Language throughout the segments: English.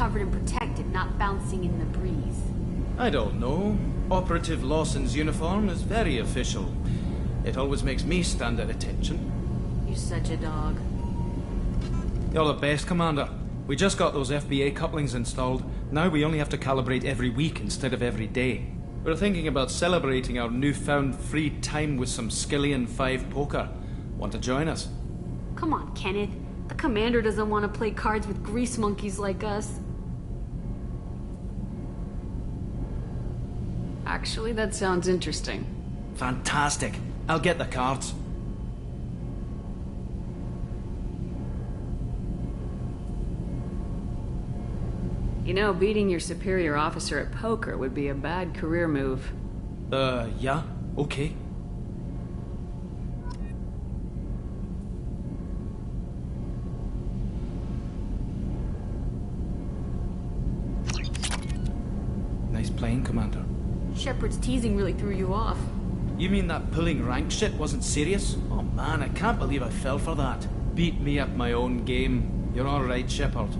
covered and protected, not bouncing in the breeze. I don't know. Operative Lawson's uniform is very official. It always makes me stand at attention. You're such a dog. You're the best, Commander. We just got those FBA couplings installed. Now we only have to calibrate every week instead of every day. We're thinking about celebrating our newfound free time with some Skillian 5 poker. Want to join us? Come on, Kenneth. The commander doesn't want to play cards with grease monkeys like us. Actually, that sounds interesting. Fantastic. I'll get the cards. You know, beating your superior officer at poker would be a bad career move. Yeah, okay. Nice playing, Commander. Shepard's teasing really threw you off. You mean that pulling rank shit wasn't serious? Oh man, I can't believe I fell for that. Beat me at my own game. You're all right, Shepard.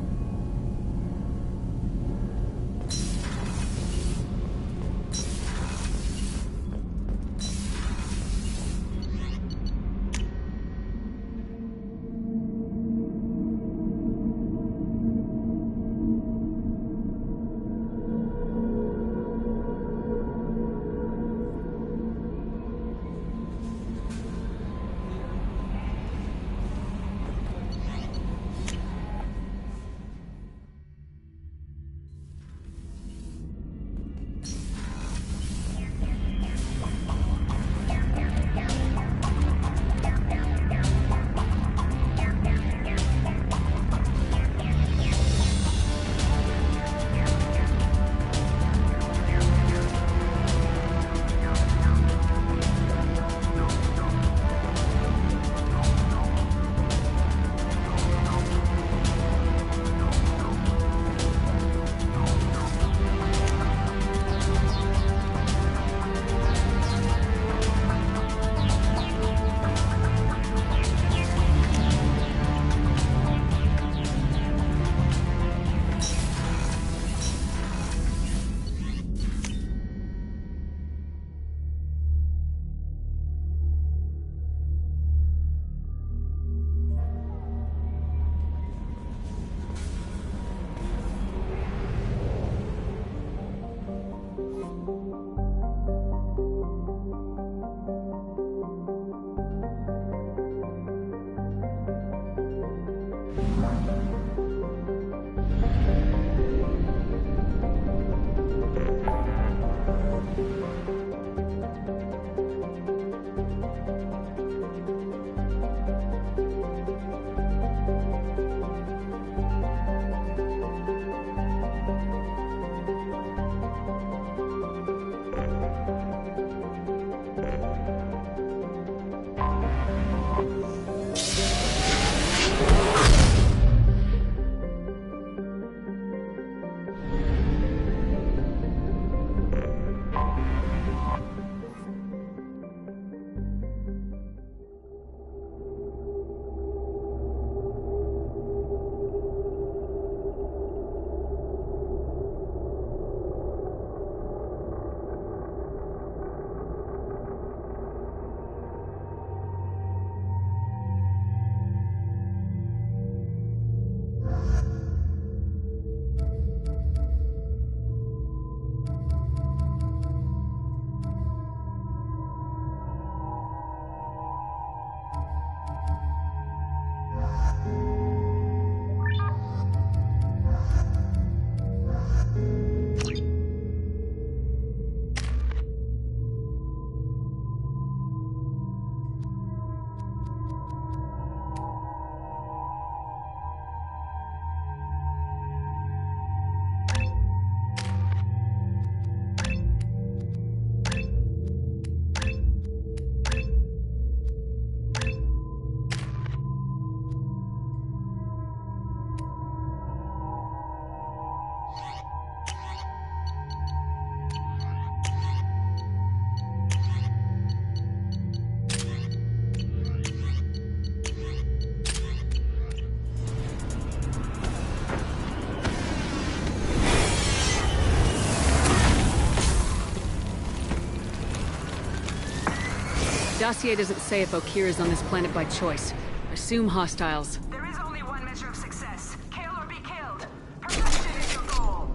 dossier doesn't say if Okeer is on this planet by choice. Assume hostiles. There is only one measure of success. Kill or be killed. Perfection is your goal.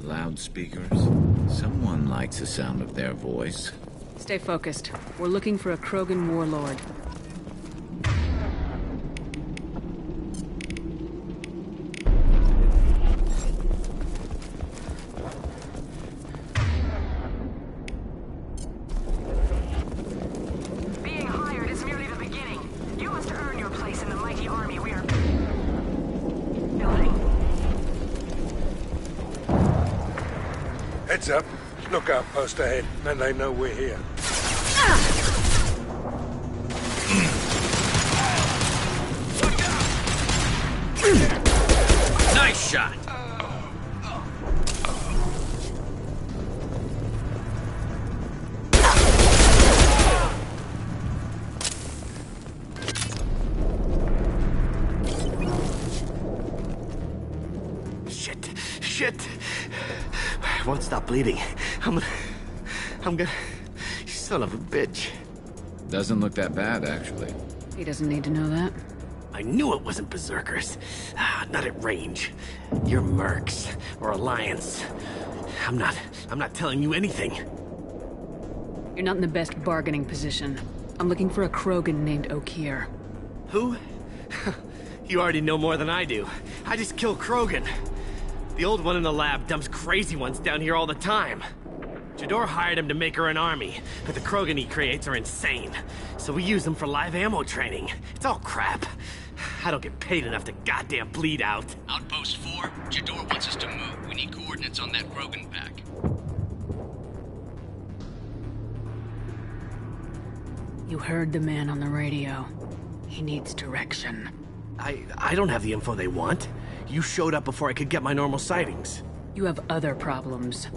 Loudspeakers? Someone likes the sound of their voice. Stay focused. We're looking for a Krogan warlord. Being hired is merely the beginning. You must earn your place in the mighty army we are building. Heads up. Lookout post ahead. Then they know we're here. Nice shot! Shit! I won't stop bleeding. I'm gonna... You son of a bitch. Doesn't look that bad, actually. He doesn't need to know that. I knew it wasn't Berserkers. Not at range. You're Mercs, or Alliance. I'm not telling you anything. You're not in the best bargaining position. I'm looking for a Krogan named Okeer. Who? You already know more than I do. I just killed Krogan. The old one in the lab dumps crazy ones down here all the time. Jador hired him to make her an army, but the Krogan he creates are insane. So we use them for live ammo training. It's all crap. I don't get paid enough to goddamn bleed out. Outpost 4, Jador wants us to move. We need coordinates on that Krogan pack. You heard the man on the radio. He needs direction. I don't have the info they want. You showed up before I could get my normal sightings. You have other problems.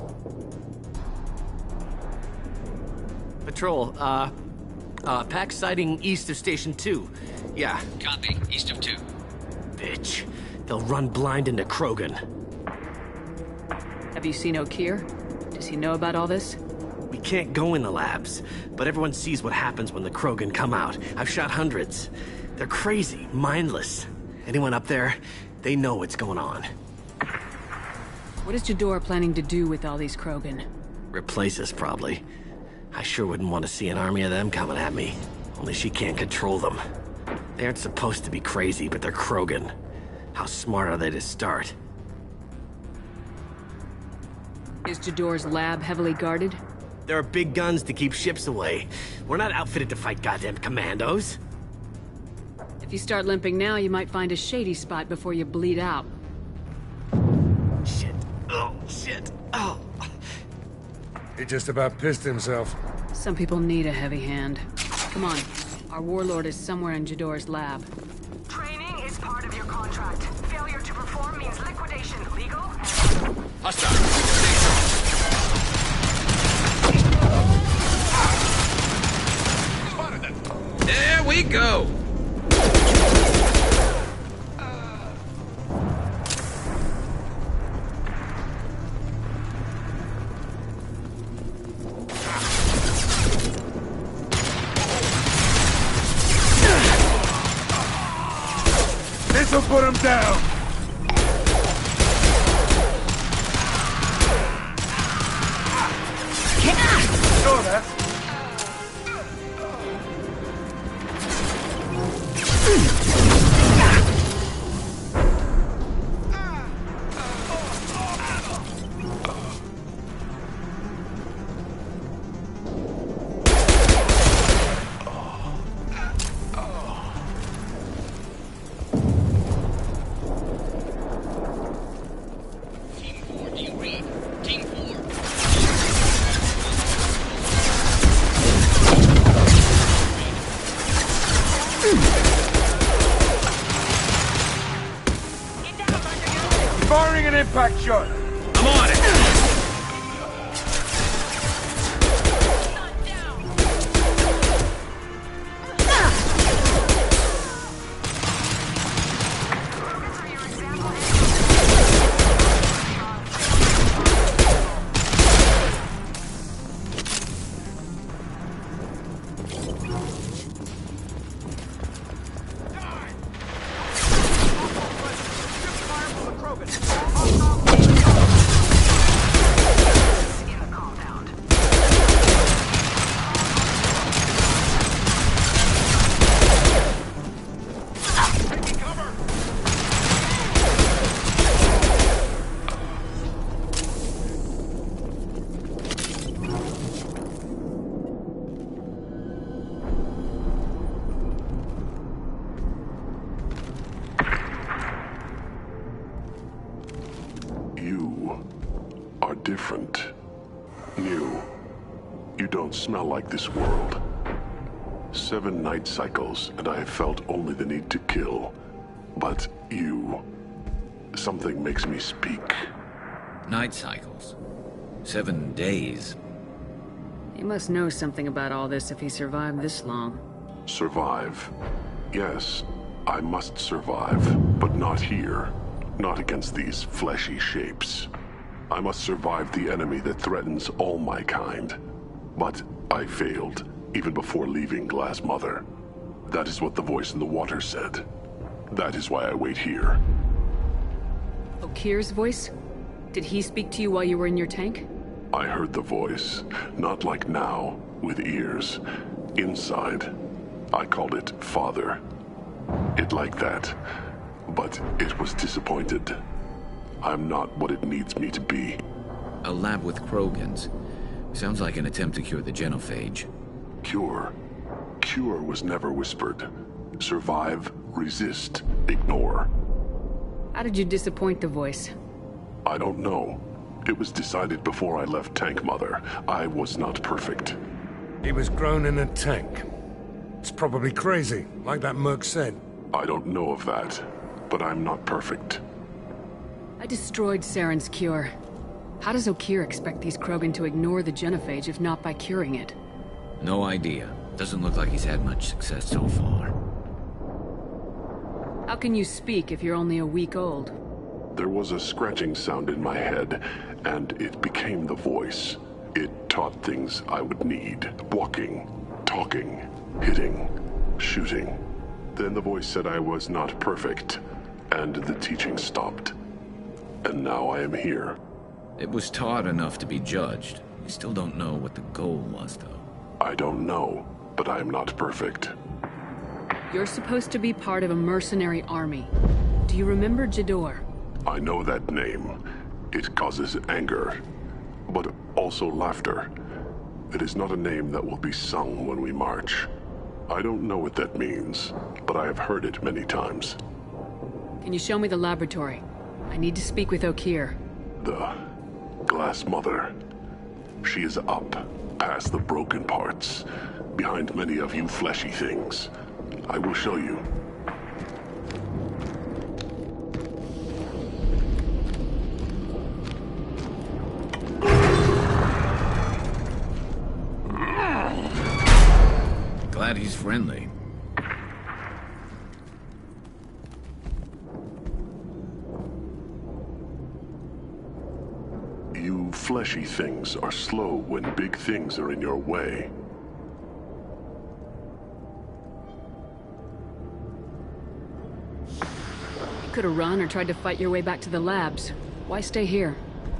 Patrol, pack sighting east of Station 2. Yeah. Copy, east of 2. Bitch. They'll run blind into Krogan. Have you seen Okeer? Does he know about all this? We can't go in the labs, but everyone sees what happens when the Krogan come out. I've shot hundreds. They're crazy, mindless. Anyone up there, they know what's going on. What is Jador planning to do with all these Krogan? Replace us, probably. I sure wouldn't want to see an army of them coming at me. Only she can't control them. They aren't supposed to be crazy, but they're Krogan. How smart are they to start? Is Jador's lab heavily guarded? There are big guns to keep ships away. We're not outfitted to fight goddamn commandos. If you start limping now, you might find a shady spot before you bleed out. Shit. Oh, shit. Oh. He just about pissed himself. Some people need a heavy hand. Come on. Our warlord is somewhere in Jador's lab. Training is part of your contract. Failure to perform means liquidation. Legal? There we go! This'll put him down! Saw that? Team 4, do you read? Team 4. Firing an impact shot! I'm on it! different. New. You don't smell like this world. 7 night cycles, and I have felt only the need to kill. But you... something makes me speak. Night cycles. 7 days. He must know something about all this if he survived this long. Survive. Yes, I must survive, but not here. Not against these fleshy shapes. I must survive the enemy that threatens all my kind. But I failed, even before leaving Glass Mother. That is what the voice in the water said. That is why I wait here. Okir's voice? Did he speak to you while you were in your tank? I heard the voice, not like now, with ears. Inside. I called it Father. It like that, but it was disappointed. I'm not what it needs me to be. A lab with Krogans. Sounds like an attempt to cure the genophage. Cure? Cure was never whispered. Survive, resist, ignore. How did you disappoint the voice? I don't know. It was decided before I left Tank Mother. I was not perfect. He was grown in a tank. It's probably crazy, like that merc said. I don't know of that, but I'm not perfect. I destroyed Saren's cure. How does Okir expect these Krogan to ignore the genophage if not by curing it? No idea. Doesn't look like he's had much success so far. How can you speak if you're only a week old? There was a scratching sound in my head, and it became the voice. It taught things I would need. Walking, talking, hitting, shooting. Then the voice said I was not perfect, and the teaching stopped. And now I am here. It was taught enough to be judged. We still don't know what the goal was, though. I don't know, but I am not perfect. You're supposed to be part of a mercenary army. Do you remember Jador? I know that name. It causes anger, but also laughter. It is not a name that will be sung when we march. I don't know what that means, but I have heard it many times. Can you show me the laboratory? I need to speak with Okir. The Glass Mother. She is up, past the broken parts, behind many of you fleshy things. I will show you. Glad he's friendly. You fleshy things are slow when big things are in your way. You could have run or tried to fight your way back to the labs. Why stay here?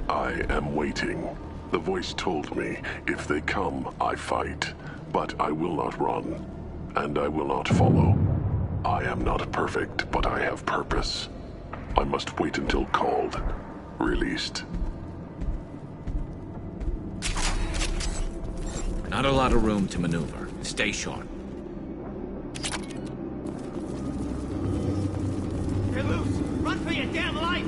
I am waiting. The voice told me, if they come, I fight. But I will not run, and I will not follow. I am not perfect, but I have purpose. I must wait until called, released. Not a lot of room to maneuver. Stay sharp. You're loose! Run for your damn life!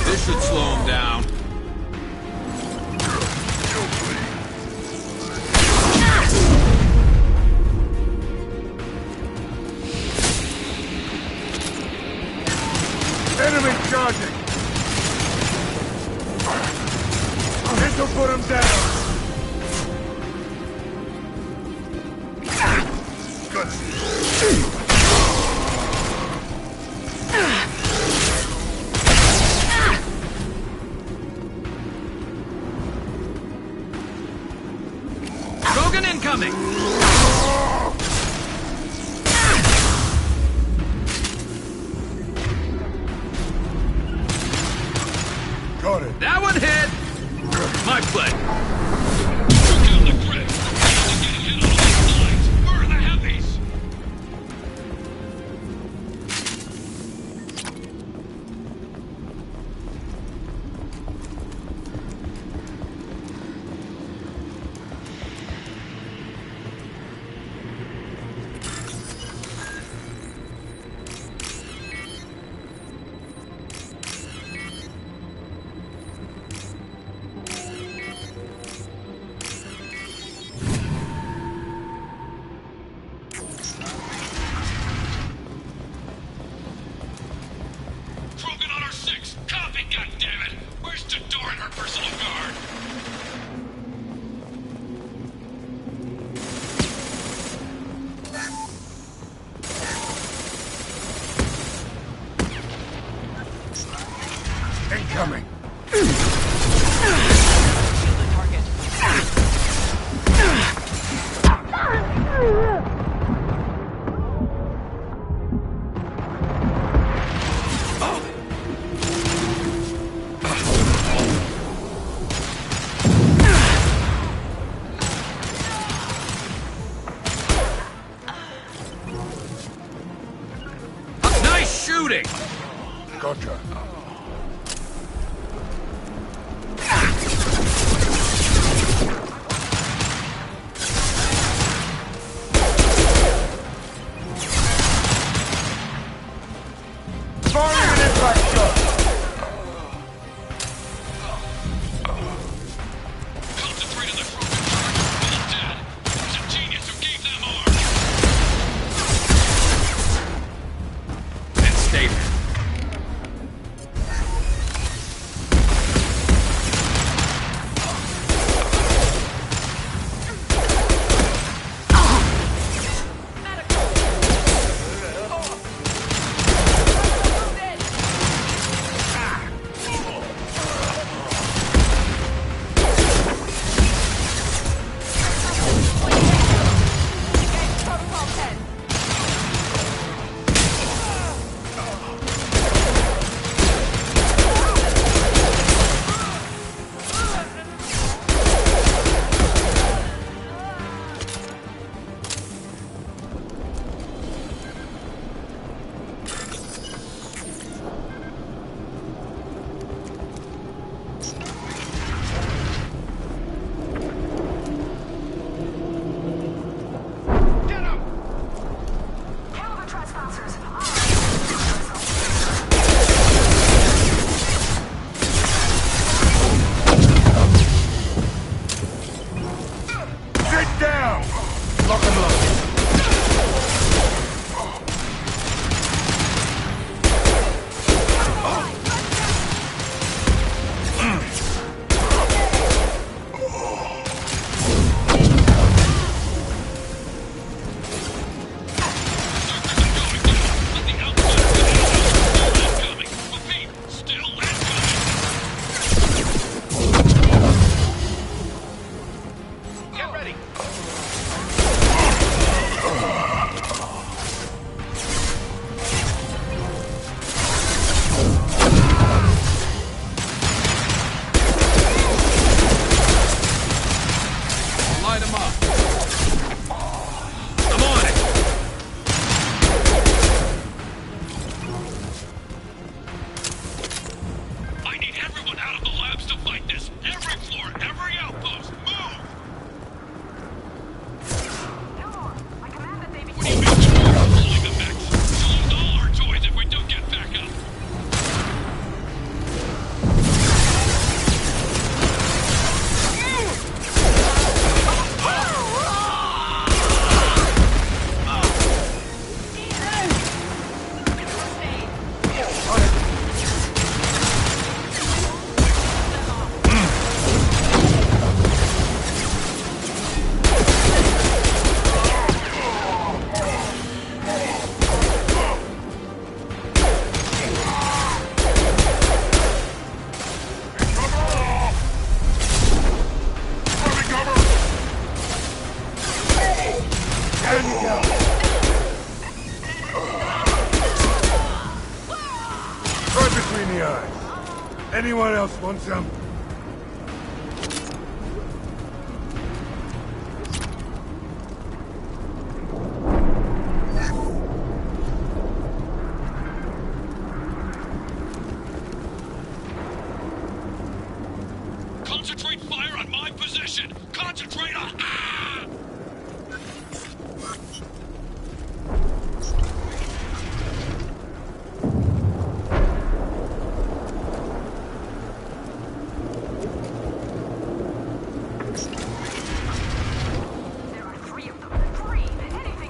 This should slow him down. Enemy charging! This will put him down! Krogan incoming! shooting! Gotcha. Firing an impact shot! Concentrate on the Krogan target. All dead. It's a genius who gave them arms. And stay there. Kill the trespassers. Sit down! Lock and load. Let the outside incoming. Repeat, still incoming. Get ready. Light him up. I'm on it. I need everyone out of the labs to fight this. Every floor, every outpost. Move! Gilmore, I command that they be What do you mean you're pulling the mix? We'll lose all our toys if we don't get back up. Right between the eyes. Anyone else want some? Concentrate fire on my position. Concentrate on... Ah! There are three of them. Three. Anything.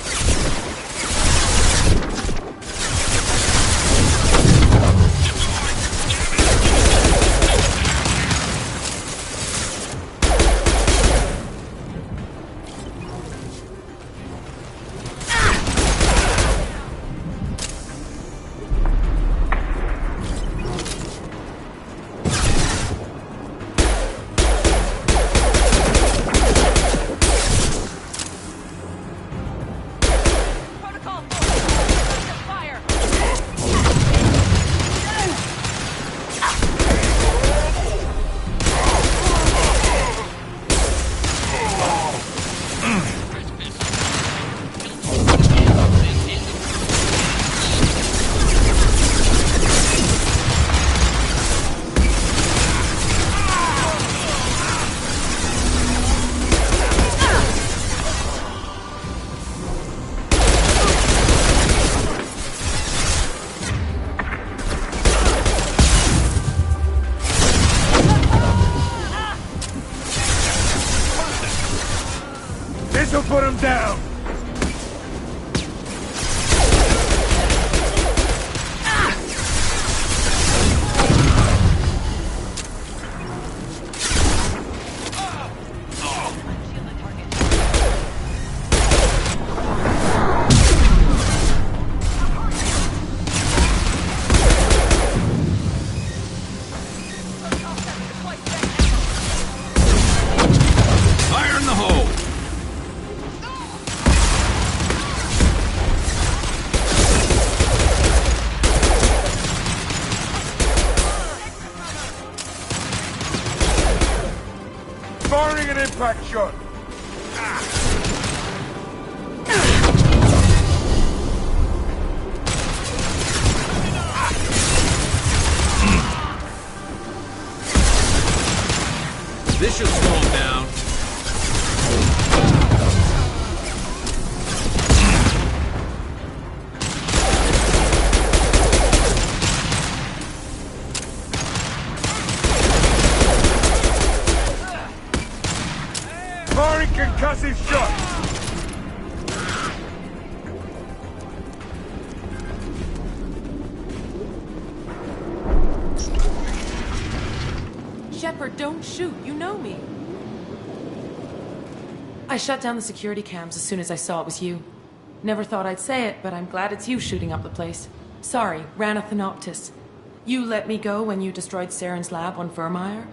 This'll put him down! Fire in the hole! Firing an impact shot! This should slow him down. Firing concussive shot! Shepard, don't shoot. You know me. I shut down the security cams as soon as I saw it was you. Never thought I'd say it, but I'm glad it's you shooting up the place. Sorry, Ranathanoptis. You let me go when you destroyed Saren's lab on Vermeer.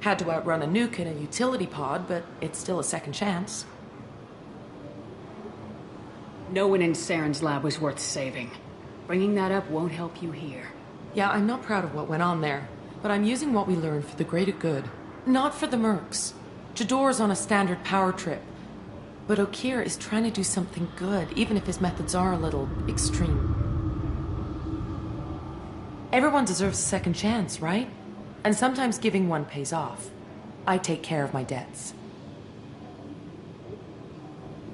Had to outrun a nuke in a utility pod, but it's still a second chance. No one in Saren's lab was worth saving. Bringing that up won't help you here. Yeah, I'm not proud of what went on there, but I'm using what we learned for the greater good. Not for the mercs. Jador's on a standard power trip. But Okeer is trying to do something good, even if his methods are a little extreme. Everyone deserves a second chance, right? And sometimes giving one pays off. I take care of my debts.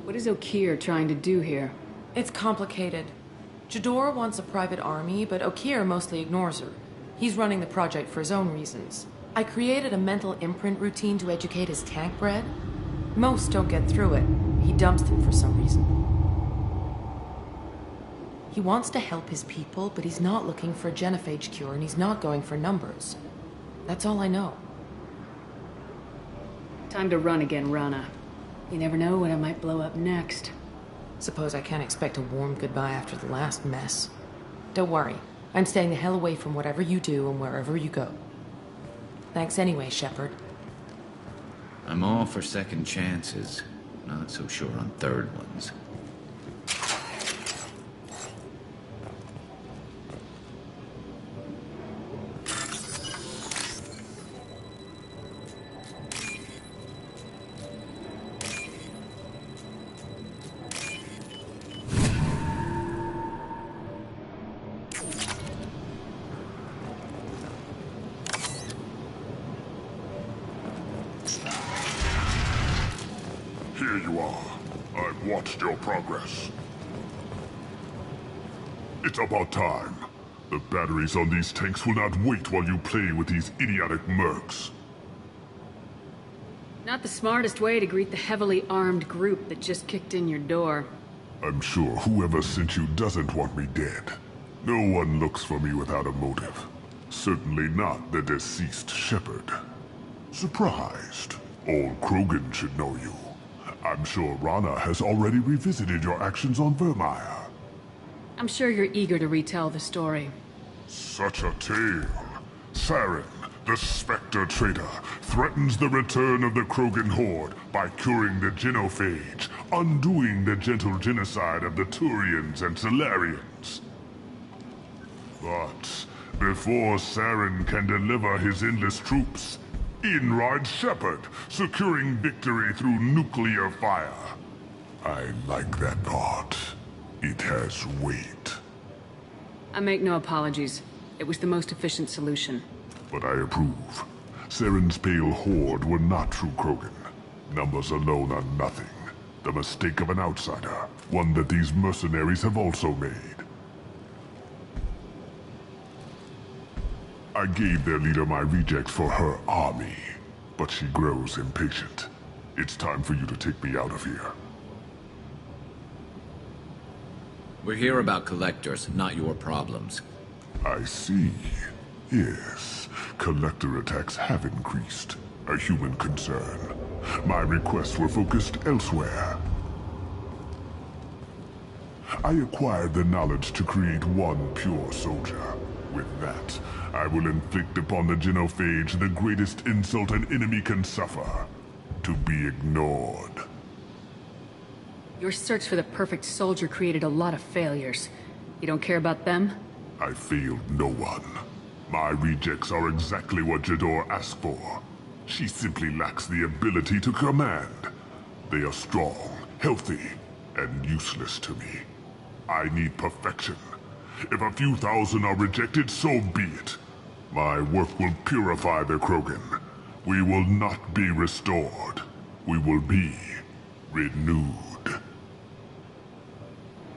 What is Okeer trying to do here? It's complicated. Jador wants a private army, but Okeer mostly ignores her. He's running the project for his own reasons. I created a mental imprint routine to educate his tank bred. Most don't get through it. He dumps them for some reason. He wants to help his people, but he's not looking for a genophage cure, and he's not going for numbers. That's all I know. Time to run again, Rana. You never know when I might blow up next. Suppose I can't expect a warm goodbye after the last mess. Don't worry. I'm staying the hell away from whatever you do and wherever you go. Thanks anyway, Shepard. I'm all for second chances. Not so sure on third ones. Here you are. I've watched your progress. It's about time. The batteries on these tanks will not wait while you play with these idiotic mercs. Not the smartest way to greet the heavily armed group that just kicked in your door. I'm sure whoever sent you doesn't want me dead. No one looks for me without a motive. Certainly not the deceased Shepard. Surprised. Old Krogan should know you. I'm sure Rana has already revisited your actions on Vermeer. I'm sure you're eager to retell the story. Such a tale. Saren, the Spectre traitor, threatens the return of the Krogan horde by curing the genophage, undoing the gentle genocide of the Turians and Solarians. But before Saren can deliver his endless troops, in rides Shepard, securing victory through nuclear fire. I like that thought. It has weight. I make no apologies. It was the most efficient solution. But I approve. Saren's pale horde were not true Krogan. Numbers alone are nothing. The mistake of an outsider. One that these mercenaries have also made. I gave their leader my rejects for her army, but she grows impatient. It's time for you to take me out of here. We're here about collectors, not your problems. I see. Yes, collector attacks have increased. A human concern. My requests were focused elsewhere. I acquired the knowledge to create one pure soldier. With that, I will inflict upon the genophage the greatest insult an enemy can suffer. To be ignored. Your search for the perfect soldier created a lot of failures. You don't care about them? I failed no one. My rejects are exactly what Jador asked for. She simply lacks the ability to command. They are strong, healthy, and useless to me. I need perfection. If a few thousand are rejected, so be it. My work will purify the Krogan. We will not be restored. We will be renewed.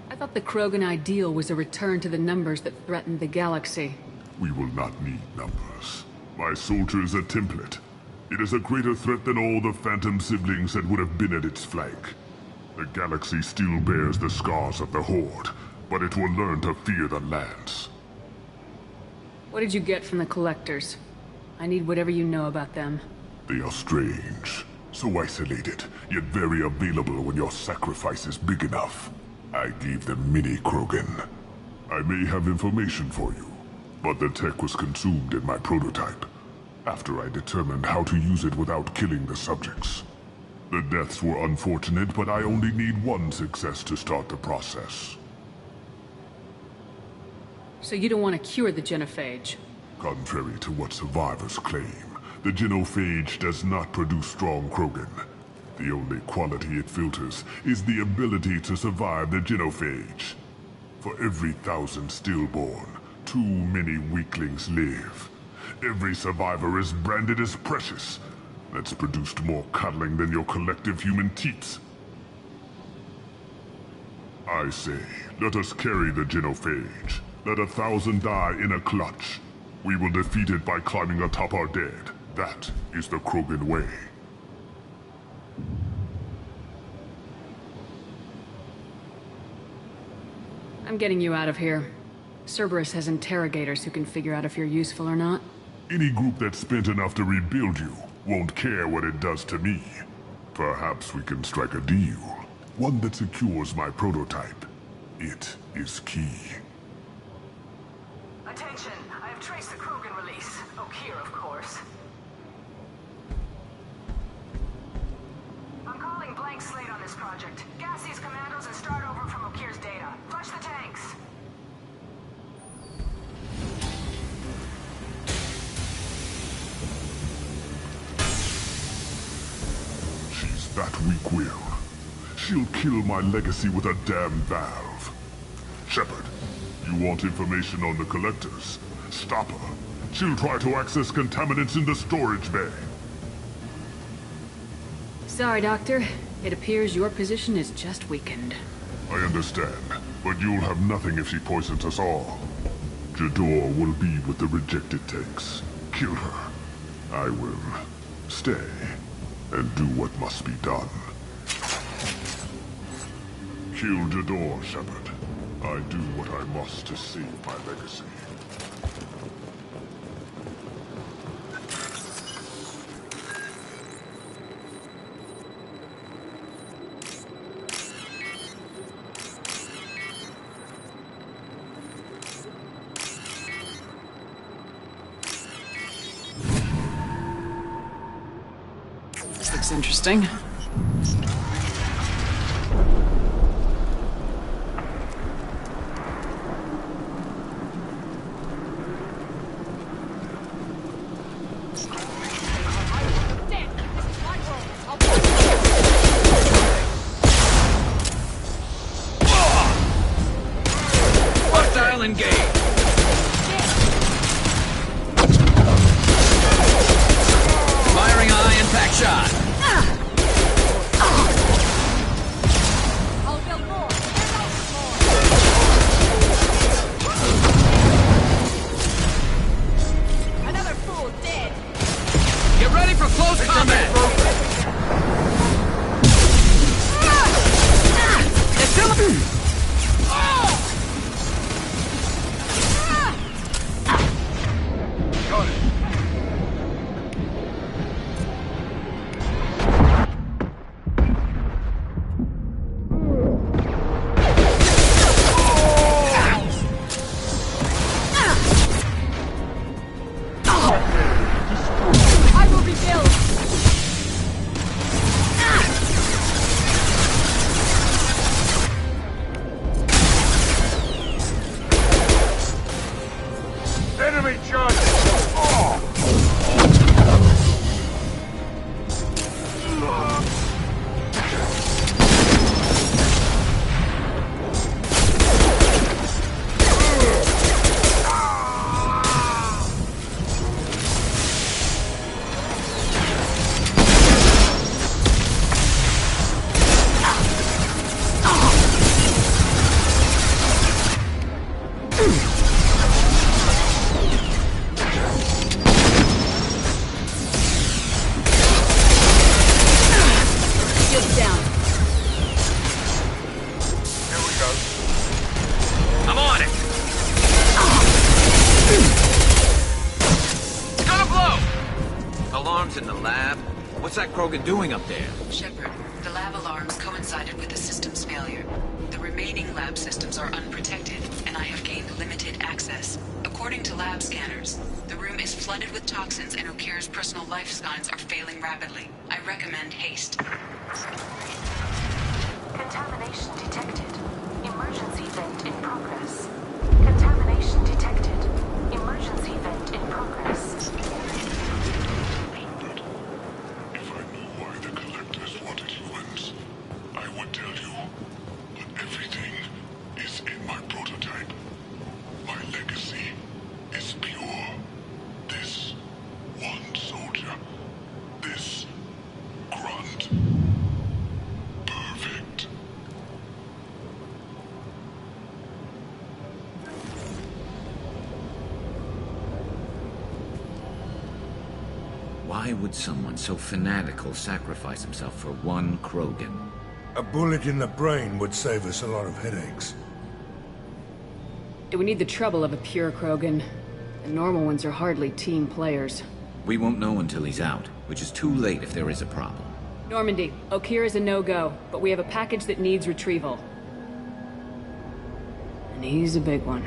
I thought the Krogan ideal was a return to the numbers that threatened the galaxy. We will not need numbers. My soldier is a template. It is a greater threat than all the Phantom siblings that would have been at its flank. The galaxy still bears the scars of the Horde, but it will learn to fear the Lance. What did you get from the Collectors? I need whatever you know about them. They are strange, so isolated, yet very available when your sacrifice is big enough. I gave them mini Krogan. I may have information for you, but the tech was consumed in my prototype, after I determined how to use it without killing the subjects. The deaths were unfortunate, but I only need one success to start the process. So you don't want to cure the genophage? Contrary to what survivors claim, the genophage does not produce strong Krogan. The only quality it filters is the ability to survive the genophage. For every 1,000 stillborn, too many weaklings live. Every survivor is branded as precious. That's produced more cuddling than your collective human teats. I say, let us carry the genophage. Let 1,000 die in a clutch. We will defeat it by climbing atop our dead. That is the Krogan way. I'm getting you out of here. Cerberus has interrogators who can figure out if you're useful or not. Any group that's spent enough to rebuild you won't care what it does to me. Perhaps we can strike a deal. One that secures my prototype. It is key. Attention, I have traced the Krogan release. Okeer, of course. I'm calling blank slate on this project. Gas these commandos and start over from Okeer's data. Flush the tanks. She's that weak-willed. She'll kill my legacy with a damn valve. Shepard, you want information on the Collectors? Stop her. She'll try to access contaminants in the storage bay. Sorry, Doctor. It appears your position is just weakened. I understand, but you'll have nothing if she poisons us all. Jador will be with the rejected tanks. Kill her. I will stay and do what must be done. Kill Jador, Shepard. I do what I must to save my legacy. This looks interesting. Hostile engaged. Firing a high impact shot. Krogan doing up there? Shepard, the lab alarms coincided with the system's failure. The remaining lab systems are unprotected, and I have gained limited access. According to lab scanners, the room is flooded with toxins and Okir's personal life signs are failing rapidly. I recommend haste. Contamination detected. Emergency vent in progress. Contamination detected. Emergency vent in progress. Shepard, if I knew why the Collectors wanted humans, I would tell you. But everything is in my prototype. My legacy is pure. This one soldier. This grunt. Perfect. Why would someone so fanatical sacrifice himself for one Krogan? A bullet in the brain would save us a lot of headaches. Do we need the trouble of a pure Krogan? The normal ones are hardly team players. We won't know until he's out, which is too late if there is a problem. Normandy, Okir is a no-go, but we have a package that needs retrieval. And he's a big one.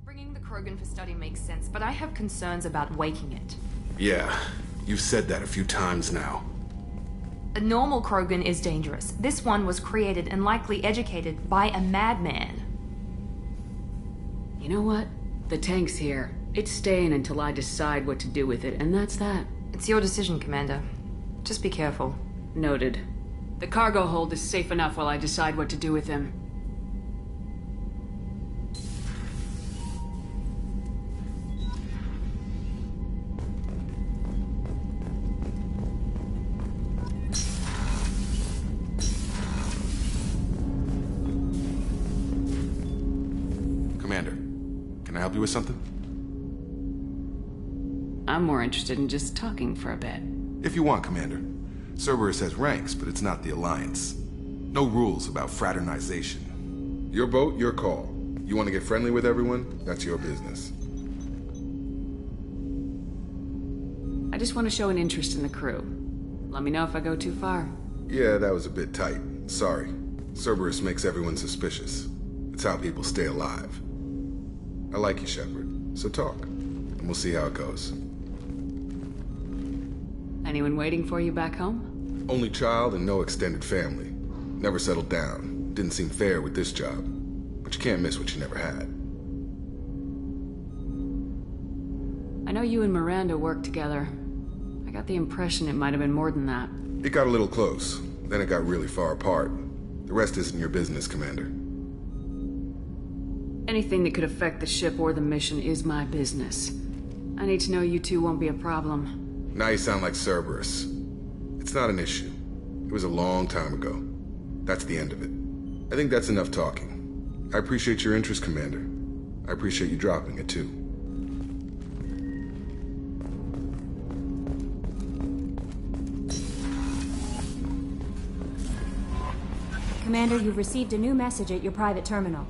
Bringing the Krogan for study makes sense, but I have concerns about waking it. Yeah, you've said that a few times now. A normal Krogan is dangerous. This one was created and likely educated by a madman. You know what? The tank's here. It's staying until I decide what to do with it, and that's that. It's your decision, Commander. Just be careful. Noted. The cargo hold is safe enough while I decide what to do with him. Commander, can I help you with something? I'm more interested in just talking for a bit. If you want, Commander. Cerberus has ranks, but it's not the Alliance. No rules about fraternization. Your boat, your call. You want to get friendly with everyone? That's your business. I just want to show an interest in the crew. Let me know if I go too far. Yeah, that was a bit tight. Sorry. Cerberus makes everyone suspicious. It's how people stay alive. I like you, Shepard. So talk, and we'll see how it goes. Anyone waiting for you back home? Only child and no extended family. Never settled down. Didn't seem fair with this job. But you can't miss what you never had. I know you and Miranda worked together. I got the impression it might have been more than that. It got a little close. Then it got really far apart. The rest isn't your business, Commander. Anything that could affect the ship or the mission is my business. I need to know you two won't be a problem. Now you sound like Cerberus. It's not an issue. It was a long time ago. That's the end of it. I think that's enough talking. I appreciate your interest, Commander. I appreciate you dropping it, too. Commander, you've received a new message at your private terminal.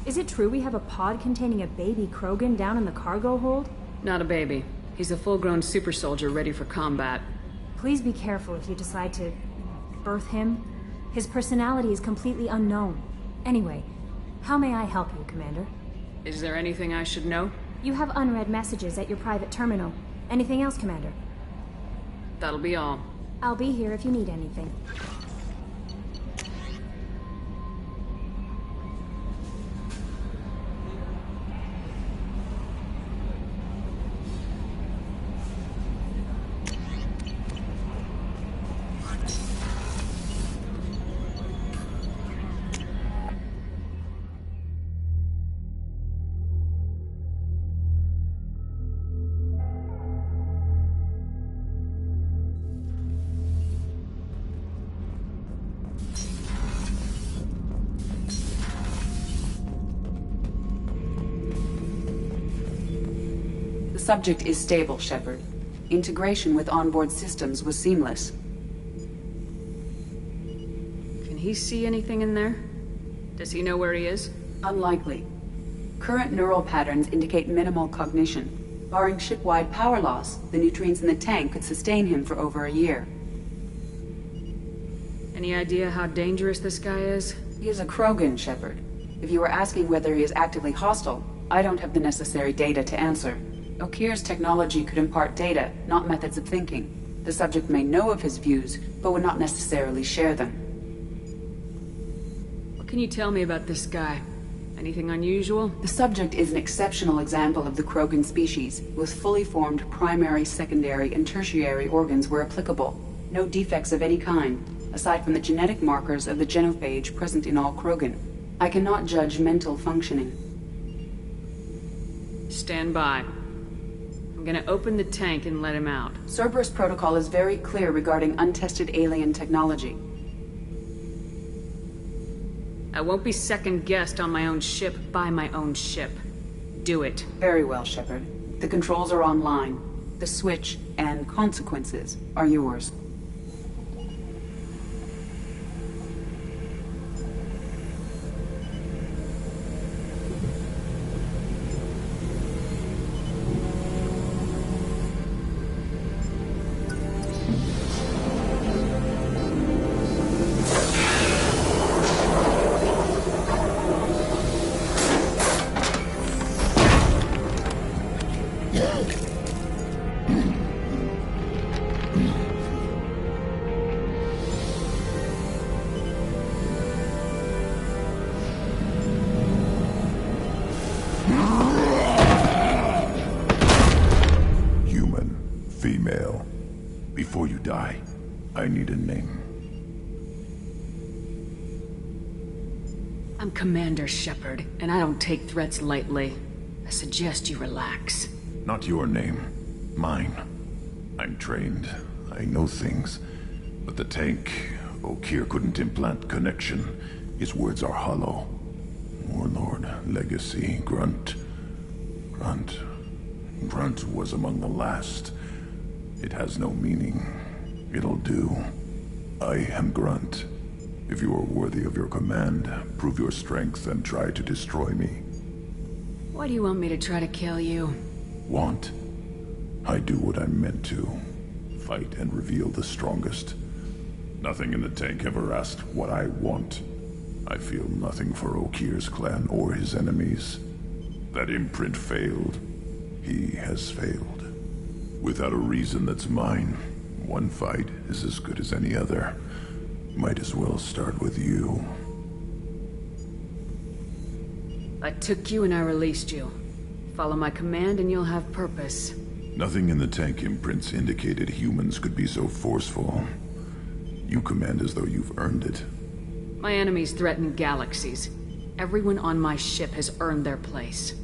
Is it true we have a pod containing a baby Krogan down in the cargo hold? Not a baby. He's a full-grown super soldier ready for combat. Please be careful if you decide to birth him. His personality is completely unknown. Anyway, how may I help you, Commander? Is there anything I should know? You have unread messages at your private terminal. Anything else, Commander? That'll be all. I'll be here if you need anything. subject is stable, Shepard. Integration with onboard systems was seamless. Can he see anything in there? Does he know where he is? Unlikely. Current neural patterns indicate minimal cognition. Barring ship-wide power loss, the nutrients in the tank could sustain him for over a year. Any idea how dangerous this guy is? He is a Krogan, Shepard. If you were asking whether he is actively hostile, I don't have the necessary data to answer. Okir's technology could impart data, not methods of thinking. The subject may know of his views, but would not necessarily share them. What can you tell me about this guy? Anything unusual? The subject is an exceptional example of the Krogan species, with fully formed primary, secondary, and tertiary organs where applicable. No defects of any kind, aside from the genetic markers of the genophage present in all Krogan. I cannot judge mental functioning. Stand by. I'm gonna open the tank and let him out. Cerberus protocol is very clear regarding untested alien technology. I won't be second-guessed on my own ship by my own ship. Do it. Very well, Shepard. The controls are online. The switch and consequences are yours. Female. Before you die, I need a name. I'm Commander Shepard, and I don't take threats lightly. I suggest you relax. Not your name. Mine. I'm trained. I know things. But the tank, Okir couldn't implant connection. His words are hollow. Warlord, Legacy, Grunt. Grunt was among the last. It has no meaning. It'll do. I am Grunt. If you are worthy of your command, prove your strength and try to destroy me. Why do you want me to try to kill you? Want? I do what I'm meant to. Fight and reveal the strongest. Nothing in the tank ever asked what I want. I feel nothing for Okir's clan or his enemies. That imprint failed. He has failed. Without a reason that's mine, one fight is as good as any other. Might as well start with you. I took you and I released you. Follow my command and you'll have purpose. Nothing in the tank imprints indicated humans could be so forceful. You command as though you've earned it. My enemies threaten galaxies. Everyone on my ship has earned their place.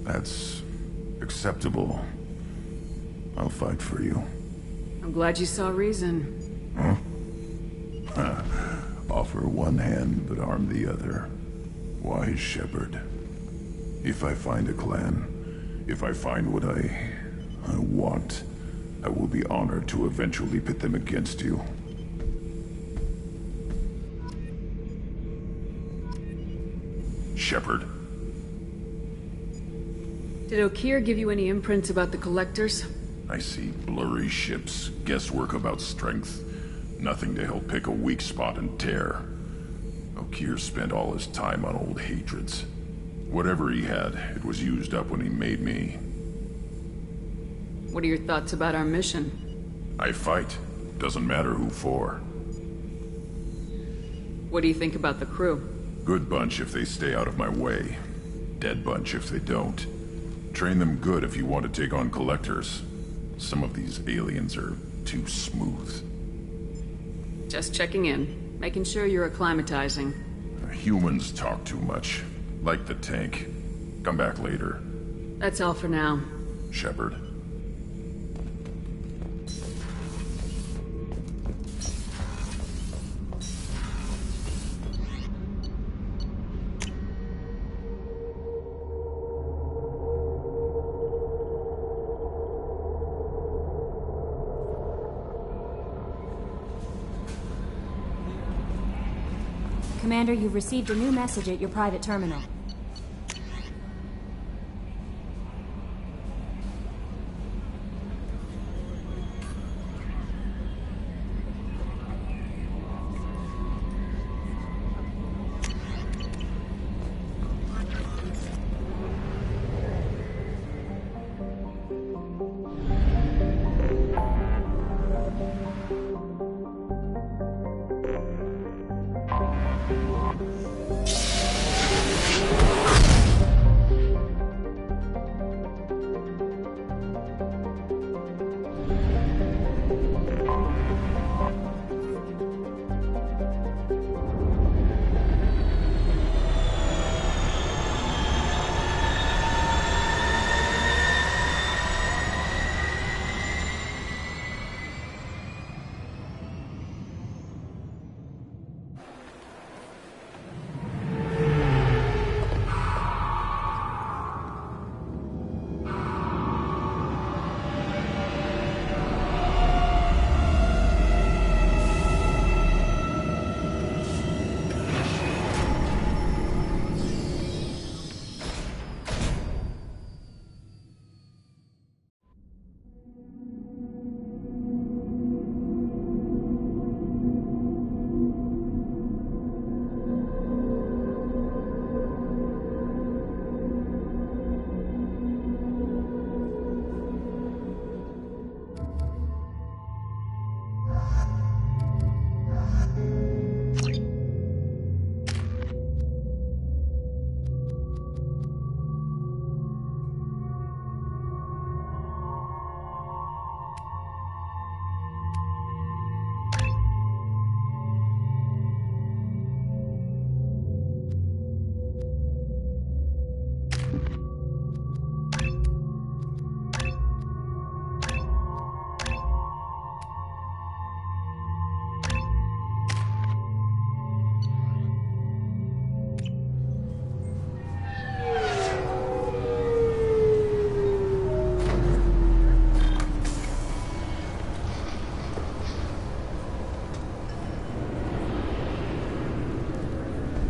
That's acceptable. I'll fight for you. I'm glad you saw reason. Huh? Offer one hand, but arm the other. Wise Shepard. If I find a clan, if I find what I want, I will be honored to eventually pit them against you. Shepard. Did Okir give you any imprints about the collectors? I see blurry ships, guesswork about strength. Nothing to help pick a weak spot and tear. Okir spent all his time on old hatreds. Whatever he had, it was used up when he made me. What are your thoughts about our mission? I fight. Doesn't matter who for. What do you think about the crew? Good bunch if they stay out of my way. Dead bunch if they don't. Train them good if you want to take on collectors. Some of these aliens are too smooth. Just checking in. Making sure you're acclimatizing. Humans talk too much. Like the tank. Come back later. That's all for now. Shepard. Commander, you've received a new message at your private terminal.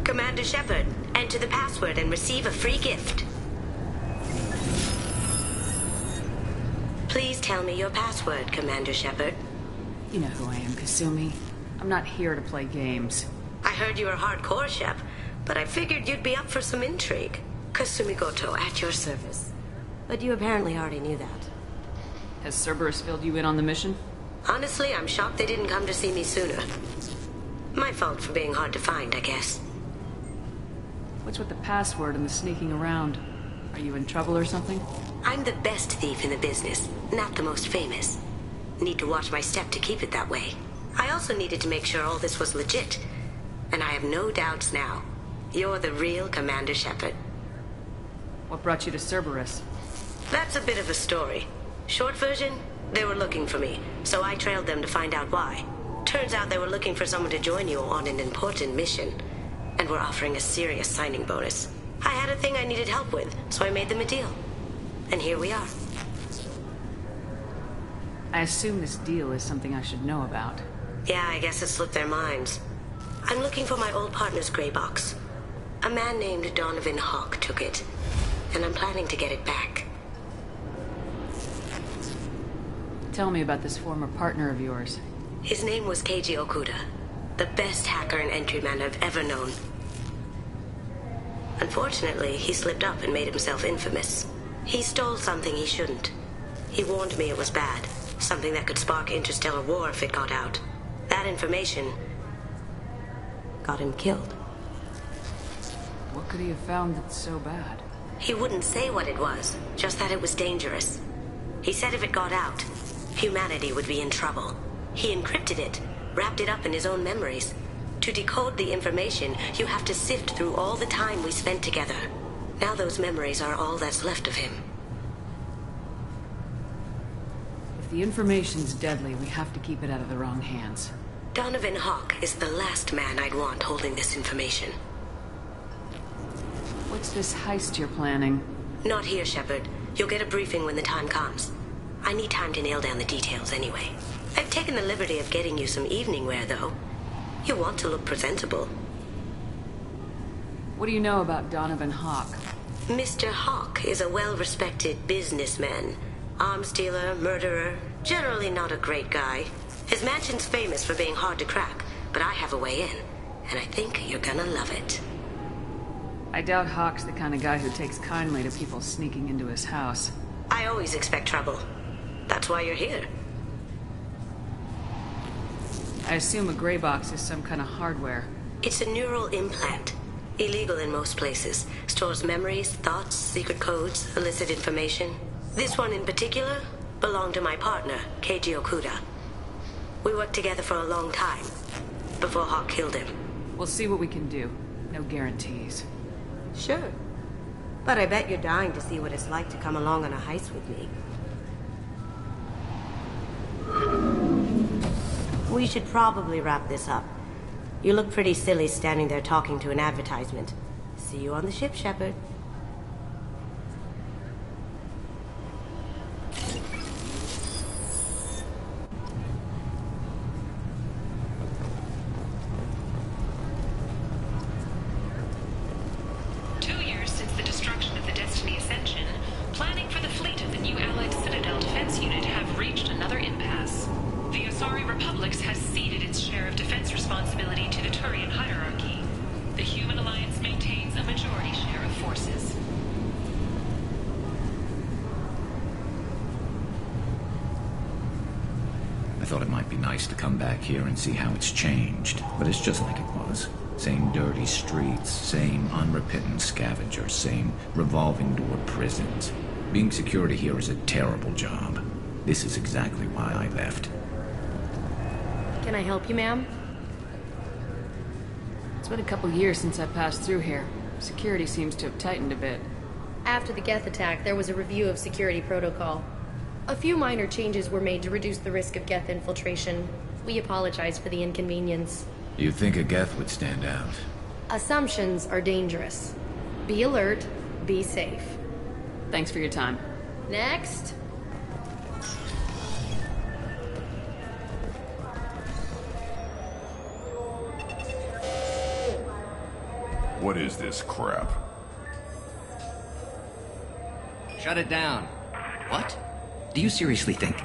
Commander Shepard, enter the password and receive a free gift. Please tell me your password, Commander Shepard. You know who I am, Kasumi. I'm not here to play games. I heard you were hardcore, Shep, but I figured you'd be up for some intrigue. Kasumi Goto, at your service. But you apparently already knew that. Has Cerberus filled you in on the mission? Honestly, I'm shocked they didn't come to see me sooner. My fault for being hard to find, I guess. What's with the password and the sneaking around? Are you in trouble or something? I'm the best thief in the business, not the most famous. Need to watch my step to keep it that way. I also needed to make sure all this was legit. And I have no doubts now. You're the real Commander Shepard. What brought you to Cerberus? That's a bit of a story. Short version, they were looking for me, so I trailed them to find out why. Turns out they were looking for someone to join you on an important mission. And were offering a serious signing bonus. I had a thing I needed help with, so I made them a deal. And here we are. I assume this deal is something I should know about. Yeah, I guess it slipped their minds. I'm looking for my old partner's gray box. A man named Donovan Hawk took it, and I'm planning to get it back. Tell me about this former partner of yours. His name was Keiji Okuda, the best hacker and entryman I've ever known. Unfortunately, he slipped up and made himself infamous. He stole something he shouldn't. He warned me it was bad, something that could spark interstellar war if it got out. That information got him killed. What could he have found that's so bad? He wouldn't say what it was, just that it was dangerous. He said if it got out, humanity would be in trouble. He encrypted it, wrapped it up in his own memories. To decode the information, you have to sift through all the time we spent together. Now those memories are all that's left of him. If the information's deadly, we have to keep it out of the wrong hands. Donovan Hawk is the last man I'd want holding this information. What's this heist you're planning? Not here, Shepard. You'll get a briefing when the time comes. I need time to nail down the details anyway. I've taken the liberty of getting you some evening wear, though. You want to look presentable. What do you know about Donovan Hawk? Mr. Hawk is a well-respected businessman. Arms dealer, murderer, generally not a great guy. His mansion's famous for being hard to crack, but I have a way in, and I think you're gonna love it. I doubt Hawk's the kind of guy who takes kindly to people sneaking into his house. I always expect trouble. That's why you're here. I assume a gray box is some kind of hardware. It's a neural implant. Illegal in most places. Stores memories, thoughts, secret codes, illicit information. This one in particular belonged to my partner, Keiji Okuda. We worked together for a long time, before Hawk killed him. We'll see what we can do. No guarantees. Sure. But I bet you're dying to see what it's like to come along on a heist with me. We should probably wrap this up. You look pretty silly standing there talking to an advertisement. See you on the ship, Shepard. I thought it might be nice to come back here and see how it's changed, but it's just like it was. Same dirty streets, same unrepentant scavengers, same revolving door prisons. Being security here is a terrible job. This is exactly why I left. Can I help you, ma'am? It's been a couple years since I passed through here. Security seems to have tightened a bit. After the Geth attack, there was a review of security protocol. A few minor changes were made to reduce the risk of Geth infiltration. We apologize for the inconvenience. You'd think a Geth would stand out. Assumptions are dangerous. Be alert, be safe. Thanks for your time. Next. What is this crap? Shut it down. What? Do you seriously think?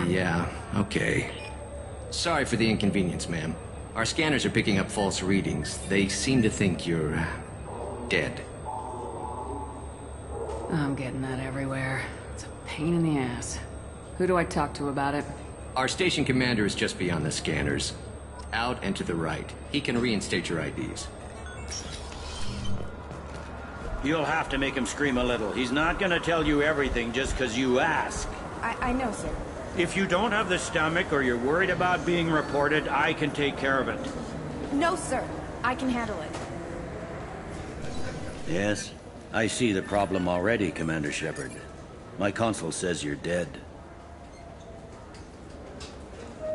Yeah, okay. Sorry for the inconvenience, ma'am. Our scanners are picking up false readings. They seem to think you're dead. I'm getting that everywhere. It's a pain in the ass. Who do I talk to about it? Our station commander is just beyond the scanners. Out and to the right. He can reinstate your IDs. You'll have to make him scream a little. He's not gonna tell you everything just because you ask. I know, sir. If you don't have the stomach or you're worried about being reported, I can take care of it. No, sir. I can handle it. Yes, I see the problem already, Commander Shepard. My console says you're dead.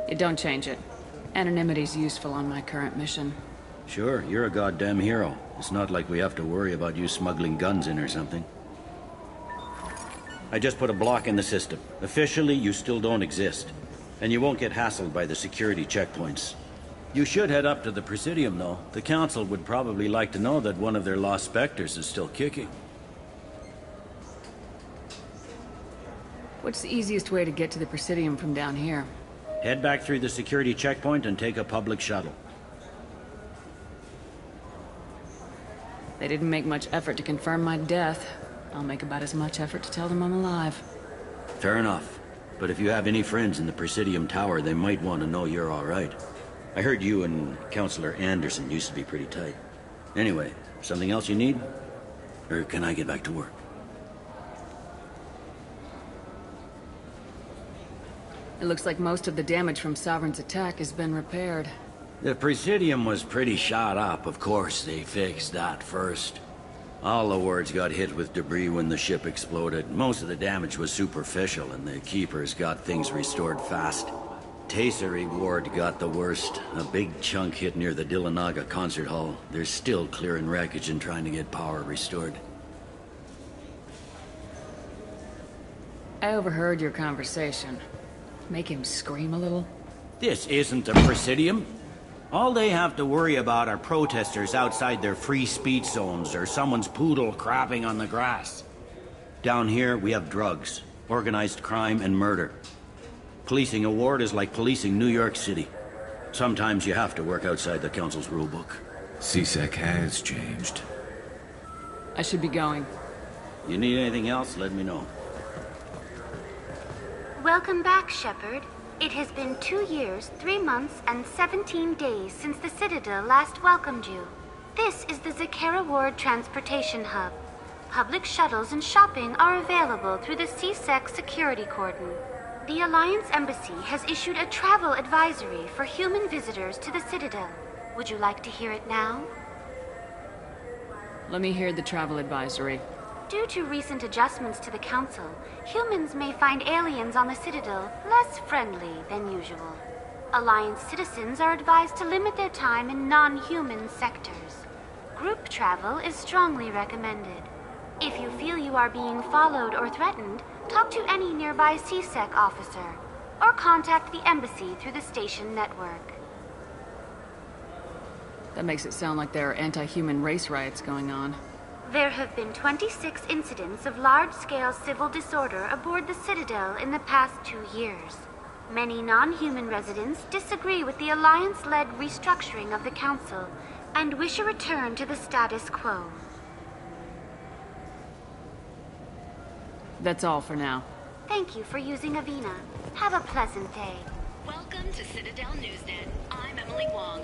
It don't change it. Anonymity's useful on my current mission. Sure, you're a goddamn hero. It's not like we have to worry about you smuggling guns in or something. I just put a block in the system. Officially, you still don't exist. And you won't get hassled by the security checkpoints. You should head up to the Presidium, though. The Council would probably like to know that one of their lost specters is still kicking. What's the easiest way to get to the Presidium from down here? Head back through the security checkpoint and take a public shuttle. They didn't make much effort to confirm my death. I'll make about as much effort to tell them I'm alive. Fair enough. But if you have any friends in the Presidium Tower, they might want to know you're all right. I heard you and Counselor Anderson used to be pretty tight. Anyway, something else you need? Or can I get back to work? It looks like most of the damage from Sovereign's attack has been repaired. The Presidium was pretty shot up. Of course, they fixed that first. All the wards got hit with debris when the ship exploded. Most of the damage was superficial, and the Keepers got things restored fast. Tasery Ward got the worst. A big chunk hit near the Dillanaga concert hall. They're still clearing wreckage and trying to get power restored. I overheard your conversation. Make him scream a little? This isn't a Presidium. All they have to worry about are protesters outside their free speech zones or someone's poodle crapping on the grass. Down here, we have drugs, organized crime, and murder. Policing a ward is like policing New York City. Sometimes you have to work outside the council's rulebook. CSEC has changed. I should be going. You need anything else, let me know. Welcome back, Shepard. It has been 2 years, 3 months, and 17 days since the Citadel last welcomed you. This is the Zakera Ward Transportation Hub. Public shuttles and shopping are available through the CSEC security cordon. The Alliance Embassy has issued a travel advisory for human visitors to the Citadel. Would you like to hear it now? Let me hear the travel advisory. Due to recent adjustments to the Council, humans may find aliens on the Citadel less friendly than usual. Alliance citizens are advised to limit their time in non-human sectors. Group travel is strongly recommended. If you feel you are being followed or threatened, talk to any nearby CSEC officer, or contact the Embassy through the station network. That makes it sound like there are anti-human race riots going on. There have been 26 incidents of large-scale civil disorder aboard the Citadel in the past 2 years. Many non-human residents disagree with the Alliance-led restructuring of the Council and wish a return to the status quo. That's all for now. Thank you for using Avina. Have a pleasant day. Welcome to Citadel Newsnet. I'm Emily Wong.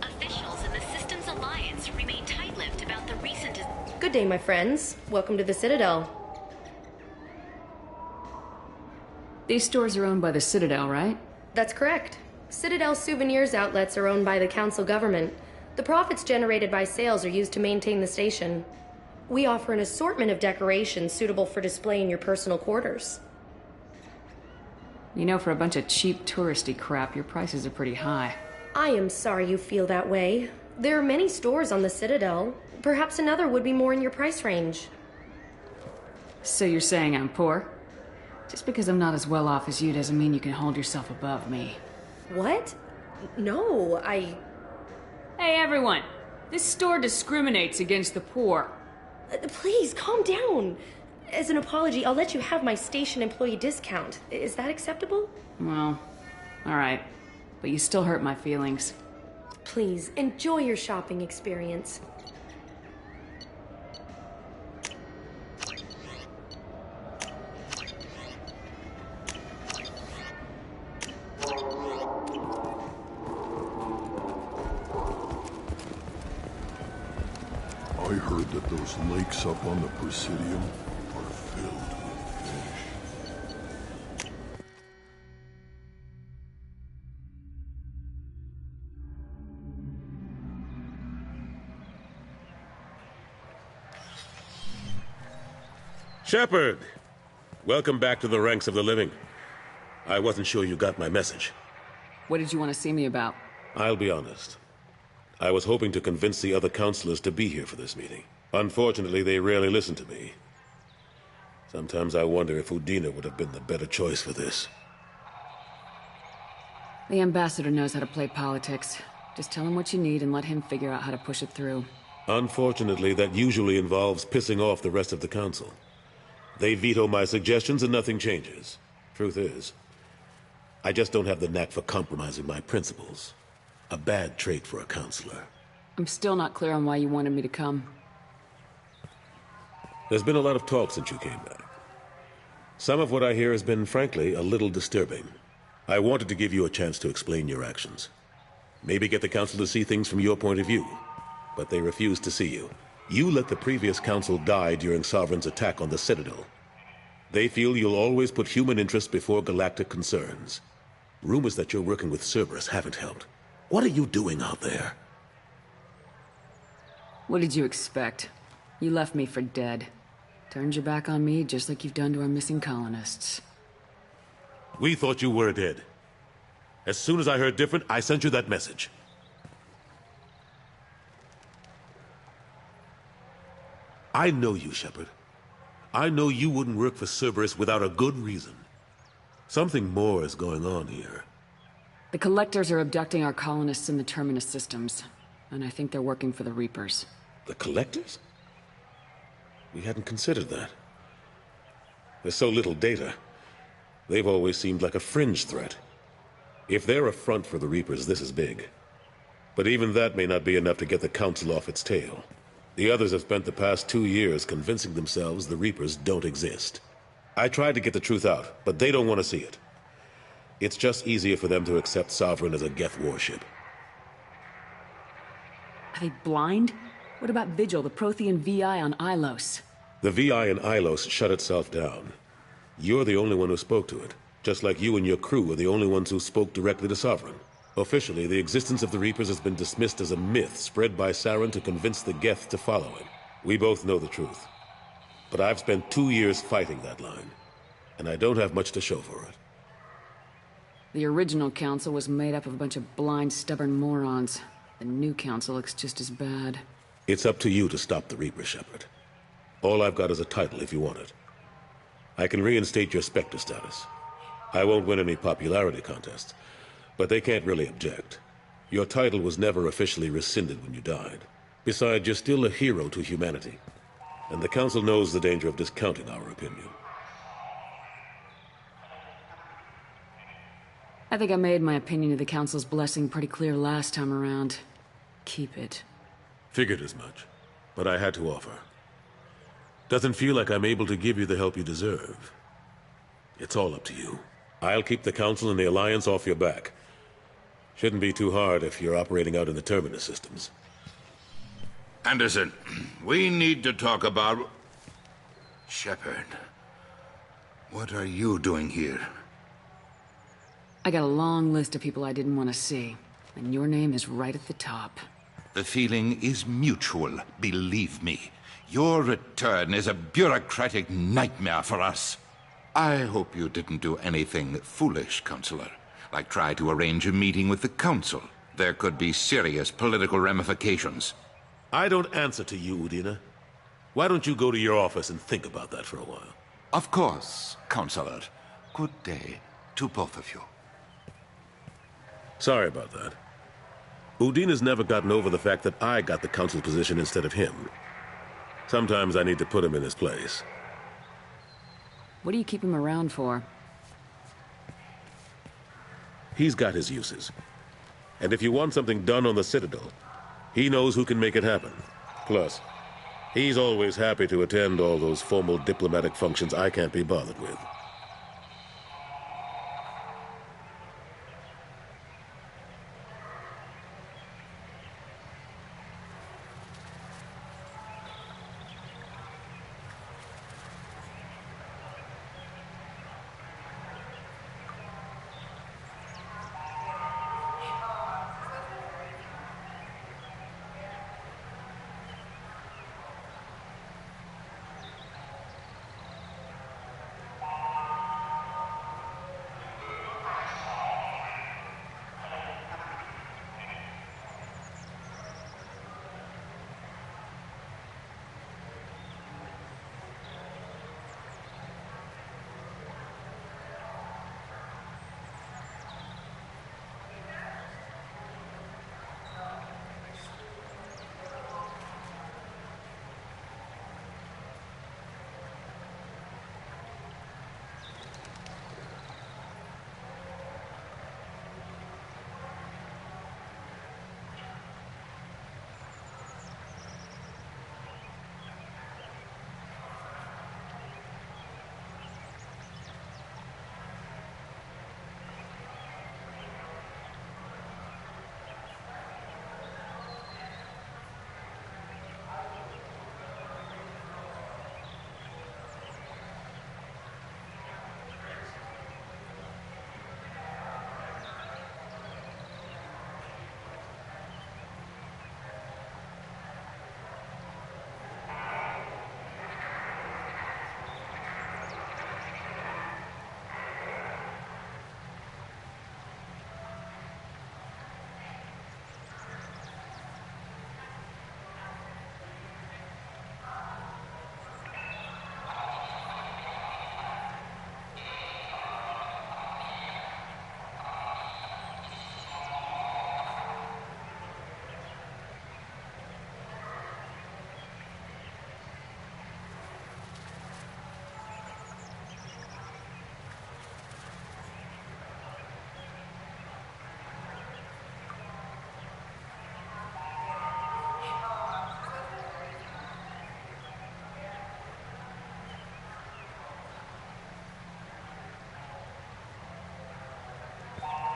Officials in the Systems Alliance remain tight-lipped about the recent... Good day, my friends. Welcome to the Citadel. These stores are owned by the Citadel, right? That's correct. Citadel souvenirs outlets are owned by the Council government. The profits generated by sales are used to maintain the station. We offer an assortment of decorations suitable for display in your personal quarters. You know, for a bunch of cheap touristy crap, your prices are pretty high. I am sorry you feel that way. There are many stores on the Citadel. Perhaps another would be more in your price range. So you're saying I'm poor? Just because I'm not as well off as you doesn't mean you can hold yourself above me. What? No, Hey, everyone! This store discriminates against the poor. Please, calm down. As an apology, I'll let you have my station employee discount. Is that acceptable? Well, alright. But you still hurt my feelings. Please, enjoy your shopping experience. I heard that those lakes up on the Presidium are filled with fish. Shepard! Welcome back to the ranks of the living. I wasn't sure you got my message. What did you want to see me about? I'll be honest. I was hoping to convince the other councilors to be here for this meeting. Unfortunately, they rarely listen to me. Sometimes I wonder if Udina would have been the better choice for this. The ambassador knows how to play politics. Just tell him what you need and let him figure out how to push it through. Unfortunately, that usually involves pissing off the rest of the council. They veto my suggestions and nothing changes. Truth is, I just don't have the knack for compromising my principles. A bad trait for a counselor. I'm still not clear on why you wanted me to come. There's been a lot of talk since you came back. Some of what I hear has been, frankly, a little disturbing. I wanted to give you a chance to explain your actions. Maybe get the council to see things from your point of view. But they refused to see you. You let the previous council die during Sovereign's attack on the Citadel. They feel you'll always put human interests before galactic concerns. Rumors that you're working with Cerberus haven't helped. What are you doing out there? What did you expect? You left me for dead. Turned your back on me just like you've done to our missing colonists. We thought you were dead. As soon as I heard different, I sent you that message. I know you, Shepard. I know you wouldn't work for Cerberus without a good reason. Something more is going on here. The Collectors are abducting our colonists in the Terminus systems, and I think they're working for the Reapers. The Collectors? We hadn't considered that. There's so little data. They've always seemed like a fringe threat. If they're a front for the Reapers, this is big. But even that may not be enough to get the Council off its tail. The others have spent the past 2 years convincing themselves the Reapers don't exist. I tried to get the truth out, but they don't want to see it. It's just easier for them to accept Sovereign as a Geth warship. Are they blind? What about Vigil, the Prothean VI on Ilos? The VI in Ilos shut itself down. You're the only one who spoke to it, just like you and your crew are the only ones who spoke directly to Sovereign. Officially, the existence of the Reapers has been dismissed as a myth spread by Saren to convince the Geth to follow him. We both know the truth. But I've spent 2 years fighting that line, and I don't have much to show for it. The original council was made up of a bunch of blind, stubborn morons. The new council looks just as bad. It's up to you to stop the Reaper, Shepard. All I've got is a title if you want it. I can reinstate your Spectre status. I won't win any popularity contests, but they can't really object. Your title was never officially rescinded when you died. Besides, you're still a hero to humanity. And the Council knows the danger of discounting our opinion. I think I made my opinion of the Council's blessing pretty clear last time around. Keep it. Figured as much, but I had to offer. Doesn't feel like I'm able to give you the help you deserve. It's all up to you. I'll keep the Council and the Alliance off your back. Shouldn't be too hard if you're operating out in the Terminus systems. Anderson, we need to talk about... Shepard, what are you doing here? I got a long list of people I didn't want to see, and your name is right at the top. The feeling is mutual, believe me. Your return is a bureaucratic nightmare for us. I hope you didn't do anything foolish, Counselor, like try to arrange a meeting with the Council. There could be serious political ramifications. I don't answer to you, Udina. Why don't you go to your office and think about that for a while? Of course, Counselor. Good day to both of you. Sorry about that. Udina's never gotten over the fact that I got the Council position instead of him. Sometimes I need to put him in his place. What do you keep him around for? He's got his uses. And if you want something done on the Citadel, he knows who can make it happen. Plus, he's always happy to attend all those formal diplomatic functions I can't be bothered with.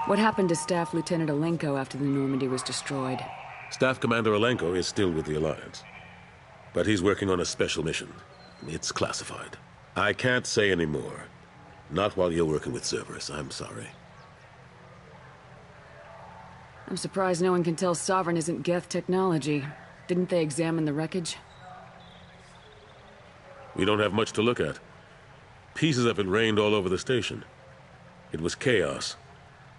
What happened to Staff Lieutenant Alenko after the Normandy was destroyed? Staff Commander Alenko is still with the Alliance. But he's working on a special mission. It's classified. I can't say any more. Not while you're working with Cerberus, I'm sorry. I'm surprised no one can tell Sovereign isn't Geth technology. Didn't they examine the wreckage? We don't have much to look at. Pieces of it rained all over the station. It was chaos,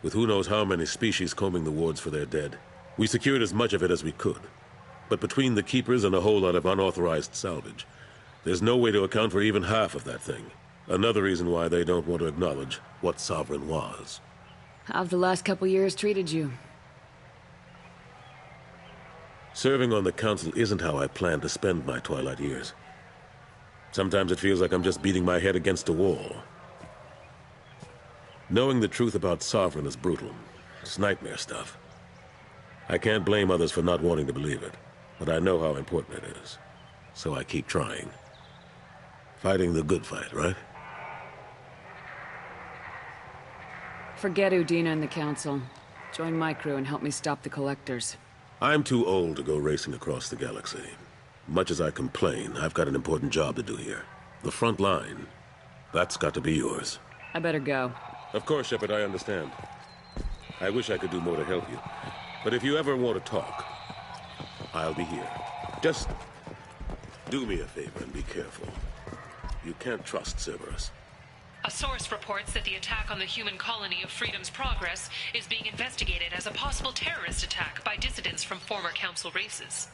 with who knows how many species combing the wards for their dead. We secured as much of it as we could. But between the Keepers and a whole lot of unauthorized salvage, there's no way to account for even half of that thing. Another reason why they don't want to acknowledge what Sovereign was. How've the last couple years treated you? Serving on the Council isn't how I planned to spend my twilight years. Sometimes it feels like I'm just beating my head against a wall. Knowing the truth about Sovereign is brutal. It's nightmare stuff. I can't blame others for not wanting to believe it, but I know how important it is. So I keep trying. Fighting the good fight, right? Forget Udina and the Council. Join my crew and help me stop the Collectors. I'm too old to go racing across the galaxy. Much as I complain, I've got an important job to do here. The front line. That's got to be yours. I better go. Of course, Shepard, I understand. I wish I could do more to help you. But if you ever want to talk, I'll be here. Just do me a favor and be careful. You can't trust Cerberus. A source reports that the attack on the human colony of Freedom's Progress is being investigated as a possible terrorist attack by dissidents from former Council races.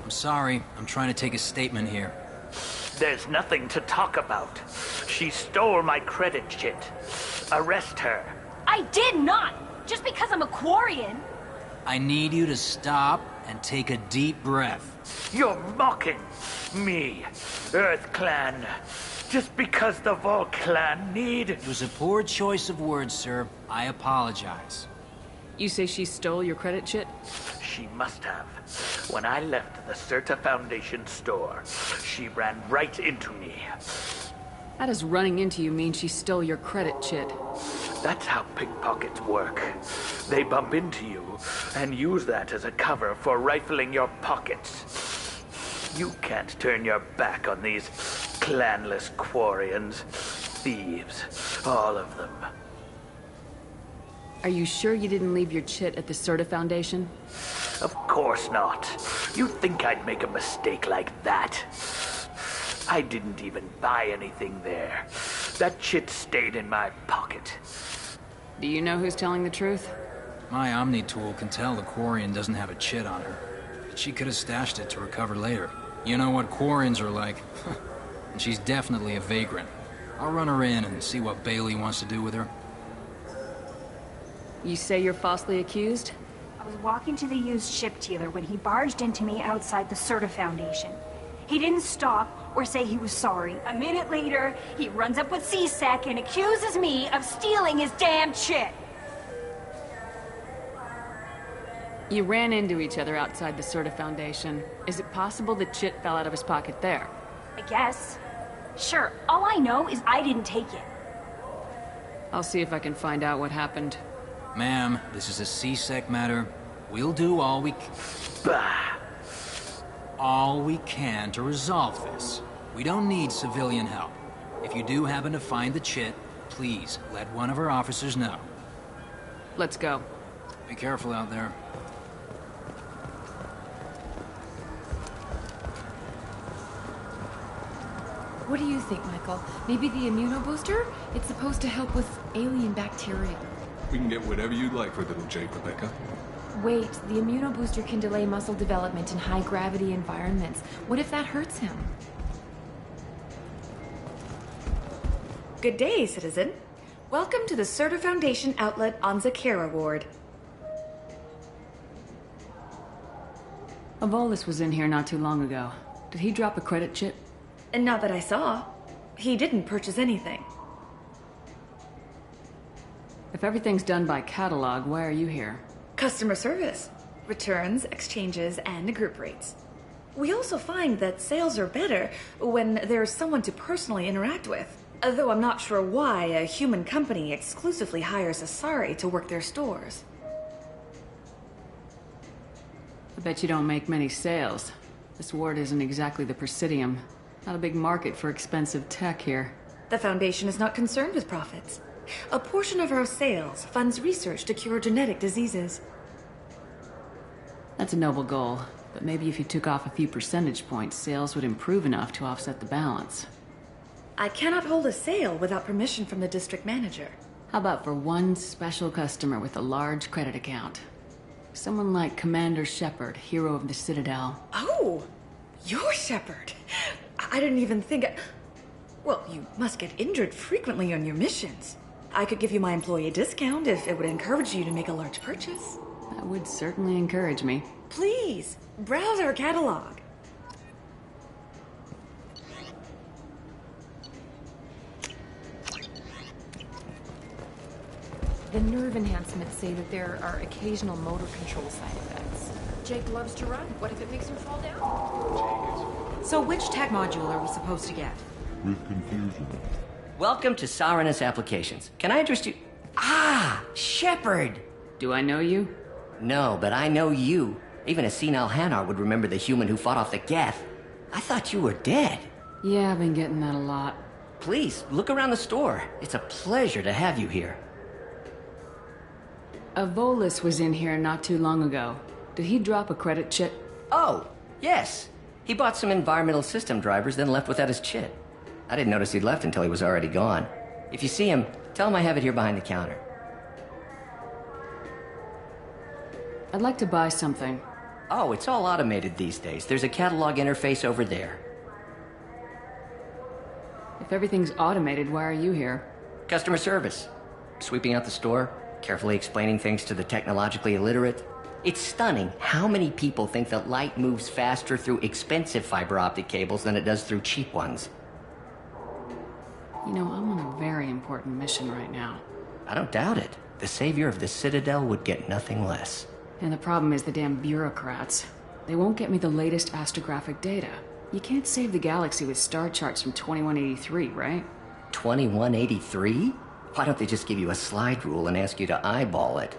I'm sorry. I'm trying to take a statement here. There's nothing to talk about. She stole my credit chit. Arrest her. I did not! Just because I'm a Quarian. I need you to stop and take a deep breath. You're mocking me, Earth Clan. Just because the Vol Clan need... It was a poor choice of words, sir. I apologize. You say she stole your credit chit? She must have. When I left the Certa Foundation store, she ran right into me. How does running into you mean she stole your credit chit? That's how pickpockets work. They bump into you and use that as a cover for rifling your pockets. You can't turn your back on these clanless Quarians. Thieves, all of them. Are you sure you didn't leave your chit at the Certa Foundation? Of course not. You'd think I'd make a mistake like that. I didn't even buy anything there. That chit stayed in my pocket. Do you know who's telling the truth? My Omni tool can tell the Quarian doesn't have a chit on her. She could have stashed it to recover later. You know what Quarians are like. And she's definitely a vagrant. I'll run her in and see what Bailey wants to do with her. You say you're falsely accused? I was walking to the used ship dealer when he barged into me outside the Certa Foundation. He didn't stop or say he was sorry. A minute later, he runs up with C-Sec and accuses me of stealing his damn chit. You ran into each other outside the Certa Foundation. Is it possible the chit fell out of his pocket there? I guess. Sure, all I know is I didn't take it. I'll see if I can find out what happened. Ma'am, this is a C-Sec matter. We'll do all we can to resolve this. We don't need civilian help. If you do happen to find the chit, please let one of our officers know. Let's go. Be careful out there. What do you think, Michael? Maybe the immunobooster? It's supposed to help with alien bacteria. We can get whatever you'd like for little Jake, Rebecca. Wait, the immunobooster can delay muscle development in high-gravity environments. What if that hurts him? Good day, citizen. Welcome to the Certa Foundation outlet on Zakera Ward. Avolis was in here not too long ago. Did he drop a credit chit? And not that I saw. He didn't purchase anything. If everything's done by catalog, why are you here? Customer service. Returns, exchanges, and group rates. We also find that sales are better when there's someone to personally interact with. Though I'm not sure why a human company exclusively hires Asari to work their stores. I bet you don't make many sales. This ward isn't exactly the Presidium. Not a big market for expensive tech here. The Foundation is not concerned with profits. A portion of our sales funds research to cure genetic diseases. That's a noble goal, but maybe if you took off a few percentage points, sales would improve enough to offset the balance. I cannot hold a sale without permission from the district manager. How about for one special customer with a large credit account? Someone like Commander Shepard, hero of the Citadel. Oh, you're Shepard. I didn't even think... Well, you must get injured frequently on your missions. I could give you my employee discount if it would encourage you to make a large purchase. That would certainly encourage me. Please, browse our catalog. The nerve enhancements say that there are occasional motor control side effects. Jake loves to run. What if it makes him fall down? So which tech module are we supposed to get? With confusion. Welcome to Sarenus Applications. Can I interest you? Ah, Shepard! Do I know you? No, but I know you. Even a senile Hanar would remember the human who fought off the Geth. I thought you were dead. Yeah, I've been getting that a lot. Please, look around the store. It's a pleasure to have you here. A Volus was in here not too long ago. Did he drop a credit chit? Oh, yes. He bought some environmental system drivers, then left without his chit. I didn't notice he'd left until he was already gone. If you see him, tell him I have it here behind the counter. I'd like to buy something. Oh, it's all automated these days. There's a catalog interface over there. If everything's automated, why are you here? Customer service. Sweeping out the store, carefully explaining things to the technologically illiterate. It's stunning how many people think that light moves faster through expensive fiber optic cables than it does through cheap ones. You know, I'm on a very important mission right now. I don't doubt it. The savior of the Citadel would get nothing less. And the problem is the damn bureaucrats. They won't get me the latest astrographic data. You can't save the galaxy with star charts from 2183, right? 2183? Why don't they just give you a slide rule and ask you to eyeball it?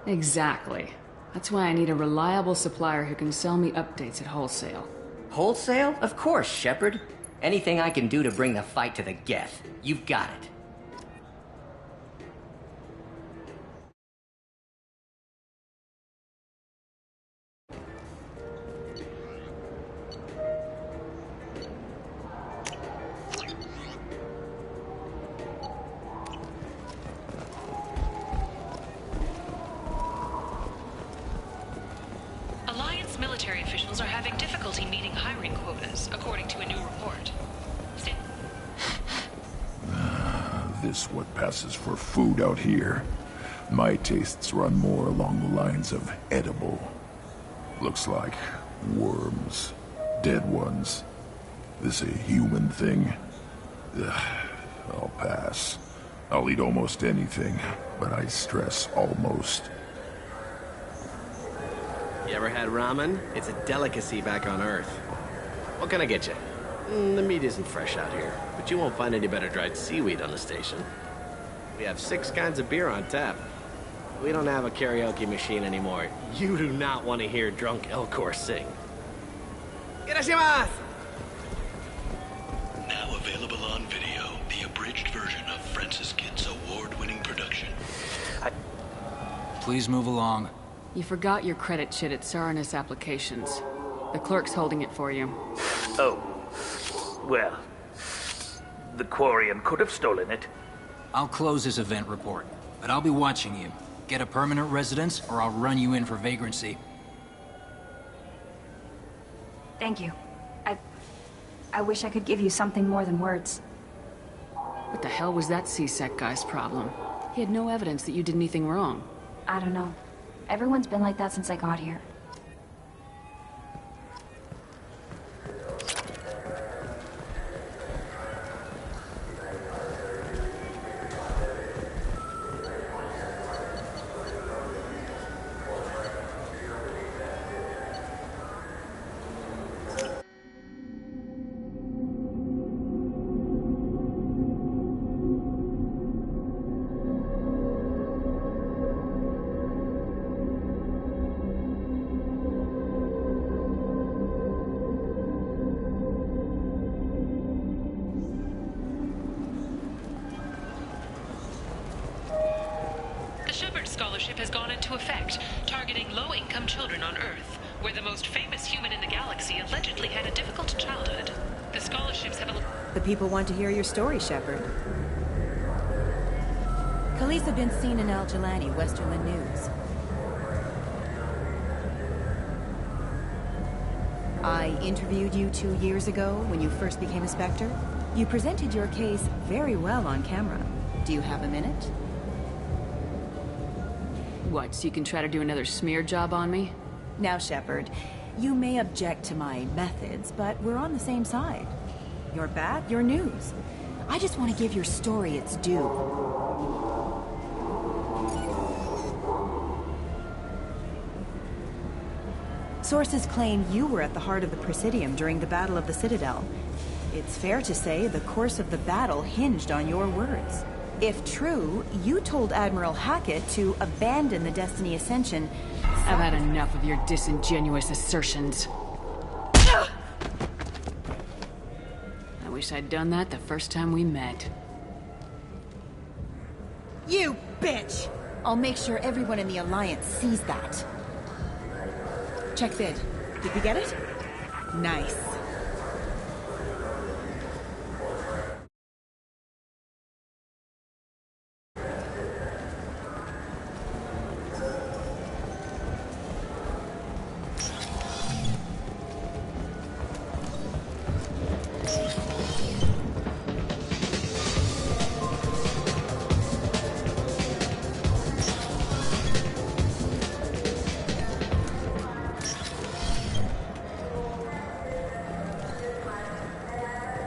Exactly. That's why I need a reliable supplier who can sell me updates at wholesale. Wholesale? Of course, Shepard. Anything I can do to bring the fight to the Geth. You've got it. Military officials are having difficulty meeting hiring quotas, according to a new report. This what passes for food out here. My tastes run more along the lines of edible. Looks like worms. Dead ones. This a human thing? Ugh, I'll pass. I'll eat almost anything, but I stress almost. You ever had ramen? It's a delicacy back on Earth. What can I get you? The meat isn't fresh out here, but you won't find any better dried seaweed on the station. We have 6 kinds of beer on tap. We don't have a karaoke machine anymore. You do not want to hear drunk Elcor sing. Irashimasu! Now available on video, the abridged version of Francis Kidd's award-winning production. Please move along. You forgot your credit chit at Sarenus Applications. The clerk's holding it for you. Oh. Well, the Quarian could have stolen it. I'll close this event report, but I'll be watching you. Get a permanent residence, or I'll run you in for vagrancy. Thank you. I wish I could give you something more than words. What the hell was that C-Sec guy's problem? He had no evidence that you did anything wrong. I don't know. Everyone's been like that since I got here. scholarship has gone into effect, targeting low-income children on Earth, where the most famous human in the galaxy allegedly had a difficult childhood. The scholarships have... The people want to hear your story, Shepard. Khaleesa been seen in Al Jelani, Westerland News. I interviewed you 2 years ago when you first became a Spectre. You presented your case very well on camera. Do you have a minute? What, so you can try to do another smear job on me? Now, Shepard, you may object to my methods, but we're on the same side. You're bad, you're news. I just want to give your story its due. Sources claim you were at the heart of the Presidium during the Battle of the Citadel. It's fair to say the course of the battle hinged on your words. If true, you told Admiral Hackett to abandon the Destiny Ascension. I've had enough of your disingenuous assertions. I wish I'd done that the first time we met. You bitch! I'll make sure everyone in the Alliance sees that. Check vid. Did you get it? Nice.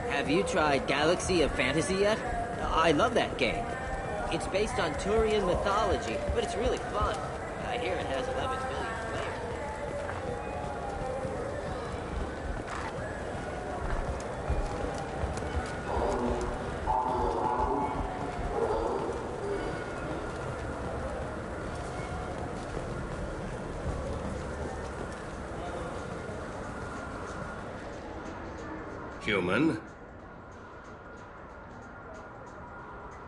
Have you tried Galaxy of Fantasy yet? I love that game. It's based on Turian mythology, but it's really fun. I hear it has 11 million players. Human?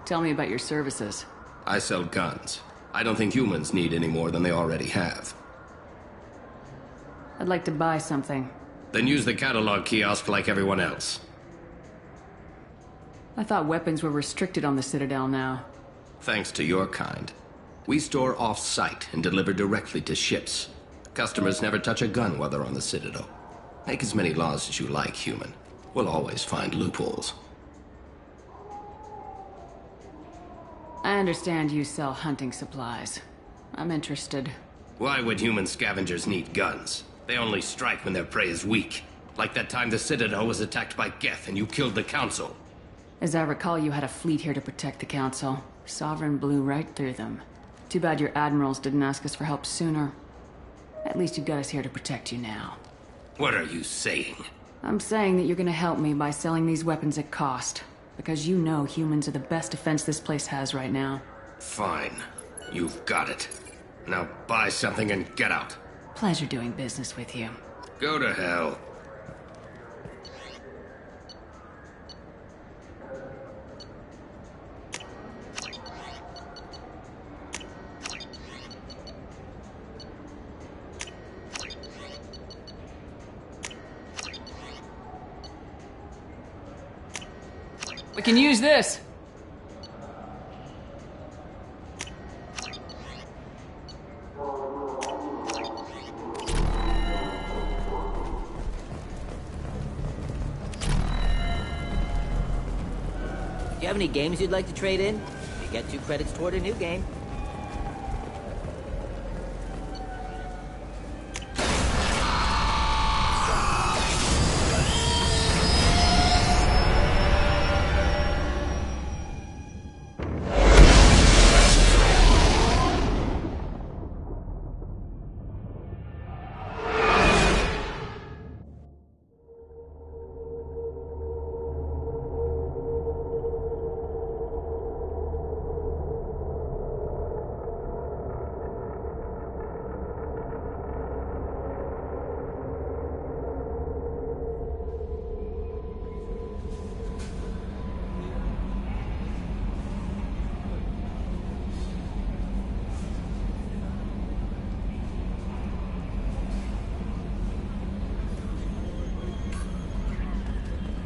Tell me about your services. I sell guns. I don't think humans need any more than they already have. I'd like to buy something. Then use the catalog kiosk like everyone else. I thought weapons were restricted on the Citadel now. Thanks to your kind. We store off-site and deliver directly to ships. Customers never touch a gun while they're on the Citadel. Make as many laws as you like, human. We'll always find loopholes. I understand you sell hunting supplies. I'm interested. Why would human scavengers need guns? They only strike when their prey is weak. Like that time the Citadel was attacked by Geth and you killed the Council. As I recall, you had a fleet here to protect the Council. Sovereign blew right through them. Too bad your admirals didn't ask us for help sooner. At least you've got us here to protect you now. What are you saying? I'm saying that you're gonna help me by selling these weapons at cost. Because you know humans are the best defense this place has right now. Fine. You've got it. Now buy something and get out. Pleasure doing business with you. Go to hell. We can use this! Do you have any games you'd like to trade in? You get 2 credits toward a new game.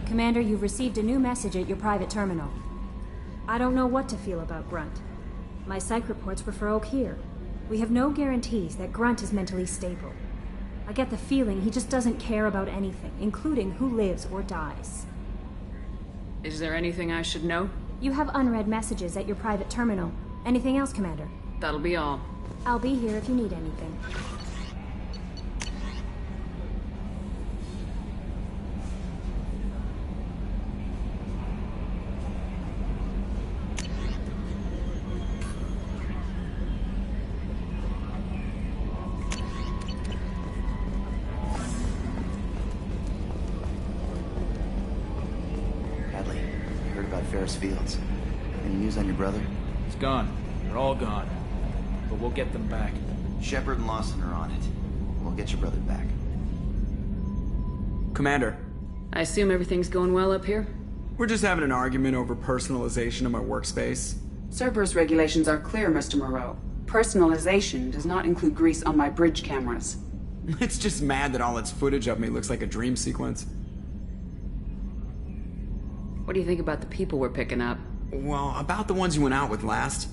Commander, you've received a new message at your private terminal. I don't know what to feel about Grunt. My psych reports refer Oak here. We have no guarantees that Grunt is mentally stable. I get the feeling he just doesn't care about anything, including who lives or dies. Is there anything I should know? You have unread messages at your private terminal. Anything else, Commander? That'll be all. I'll be here if you need anything. Ferris Fields. Any news on your brother? He's gone. They're all gone. But we'll get them back. Shepard and Lawson are on it. We'll get your brother back. Commander. I assume everything's going well up here? We're just having an argument over personalization of my workspace. Cerberus regulations are clear, Mr. Moreau. Personalization does not include grease on my bridge cameras. It's just mad that all its footage of me looks like a dream sequence. What do you think about the people we're picking up? Well, about the ones you went out with last.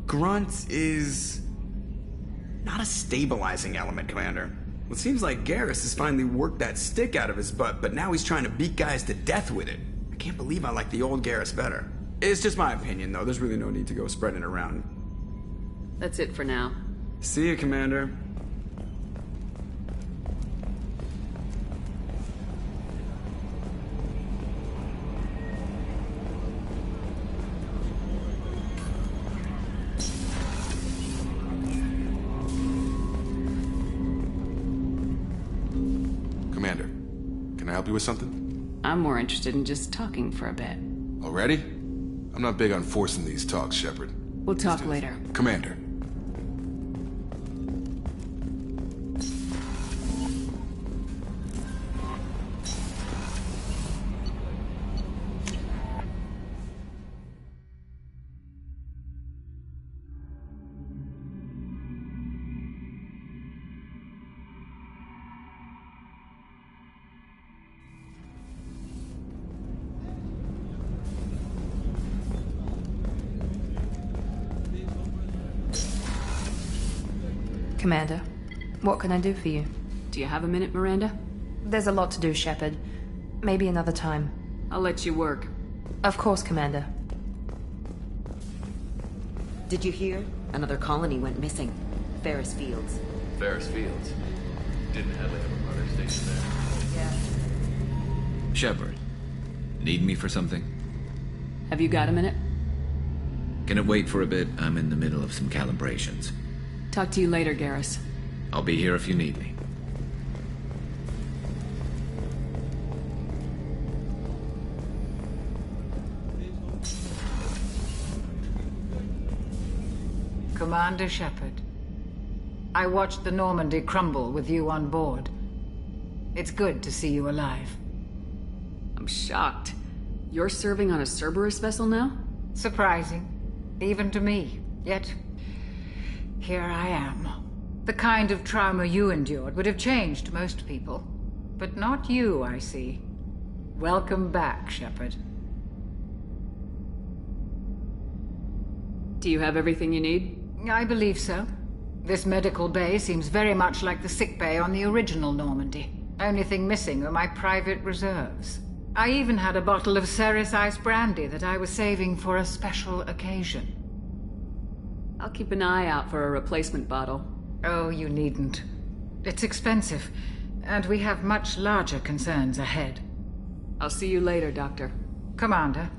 Grunt is not a stabilizing element, Commander. It seems like Garrus has finally worked that stick out of his butt, but now he's trying to beat guys to death with it. I can't believe I like the old Garrus better. It's just my opinion, though. There's really no need to go spreading it around. That's it for now. See you, Commander. Commander, can I help you with something? I'm more interested in just talking for a bit. Already? I'm not big on forcing these talks, Shepard. We'll talk later. Commander. Commander, what can I do for you? Do you have a minute, Miranda? There's a lot to do, Shepard. Maybe another time. I'll let you work. Of course, Commander. Did you hear? Another colony went missing. Ferris Fields. Ferris Fields? Didn't Hadley have a brother stationed there? Yeah. Shepard, need me for something? Have you got a minute? Can it wait for a bit? I'm in the middle of some calibrations. Talk to you later, Garrus. I'll be here if you need me. Commander Shepard, I watched the Normandy crumble with you on board. It's good to see you alive. I'm shocked. You're serving on a Cerberus vessel now? Surprising, even to me. Yet, here I am. The kind of trauma you endured would have changed most people. But not you, I see. Welcome back, Shepard. Do you have everything you need? I believe so. This medical bay seems very much like the sick bay on the original Normandy. Only thing missing are my private reserves. I even had a bottle of Ceres Ice brandy that I was saving for a special occasion. I'll keep an eye out for a replacement bottle. Oh, you needn't. It's expensive, and we have much larger concerns ahead. I'll see you later, Doctor. Commander.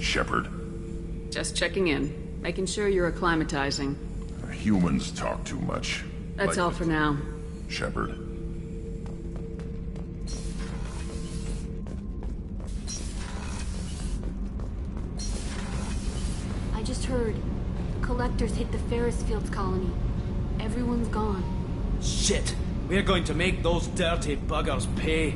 Shepard. Just checking in. Making sure you're acclimatizing. Humans talk too much. That's all for now. Shepard. just heard. The collectors hit the Ferris Fields colony. Everyone's gone. Shit! We're going to make those dirty buggers pay.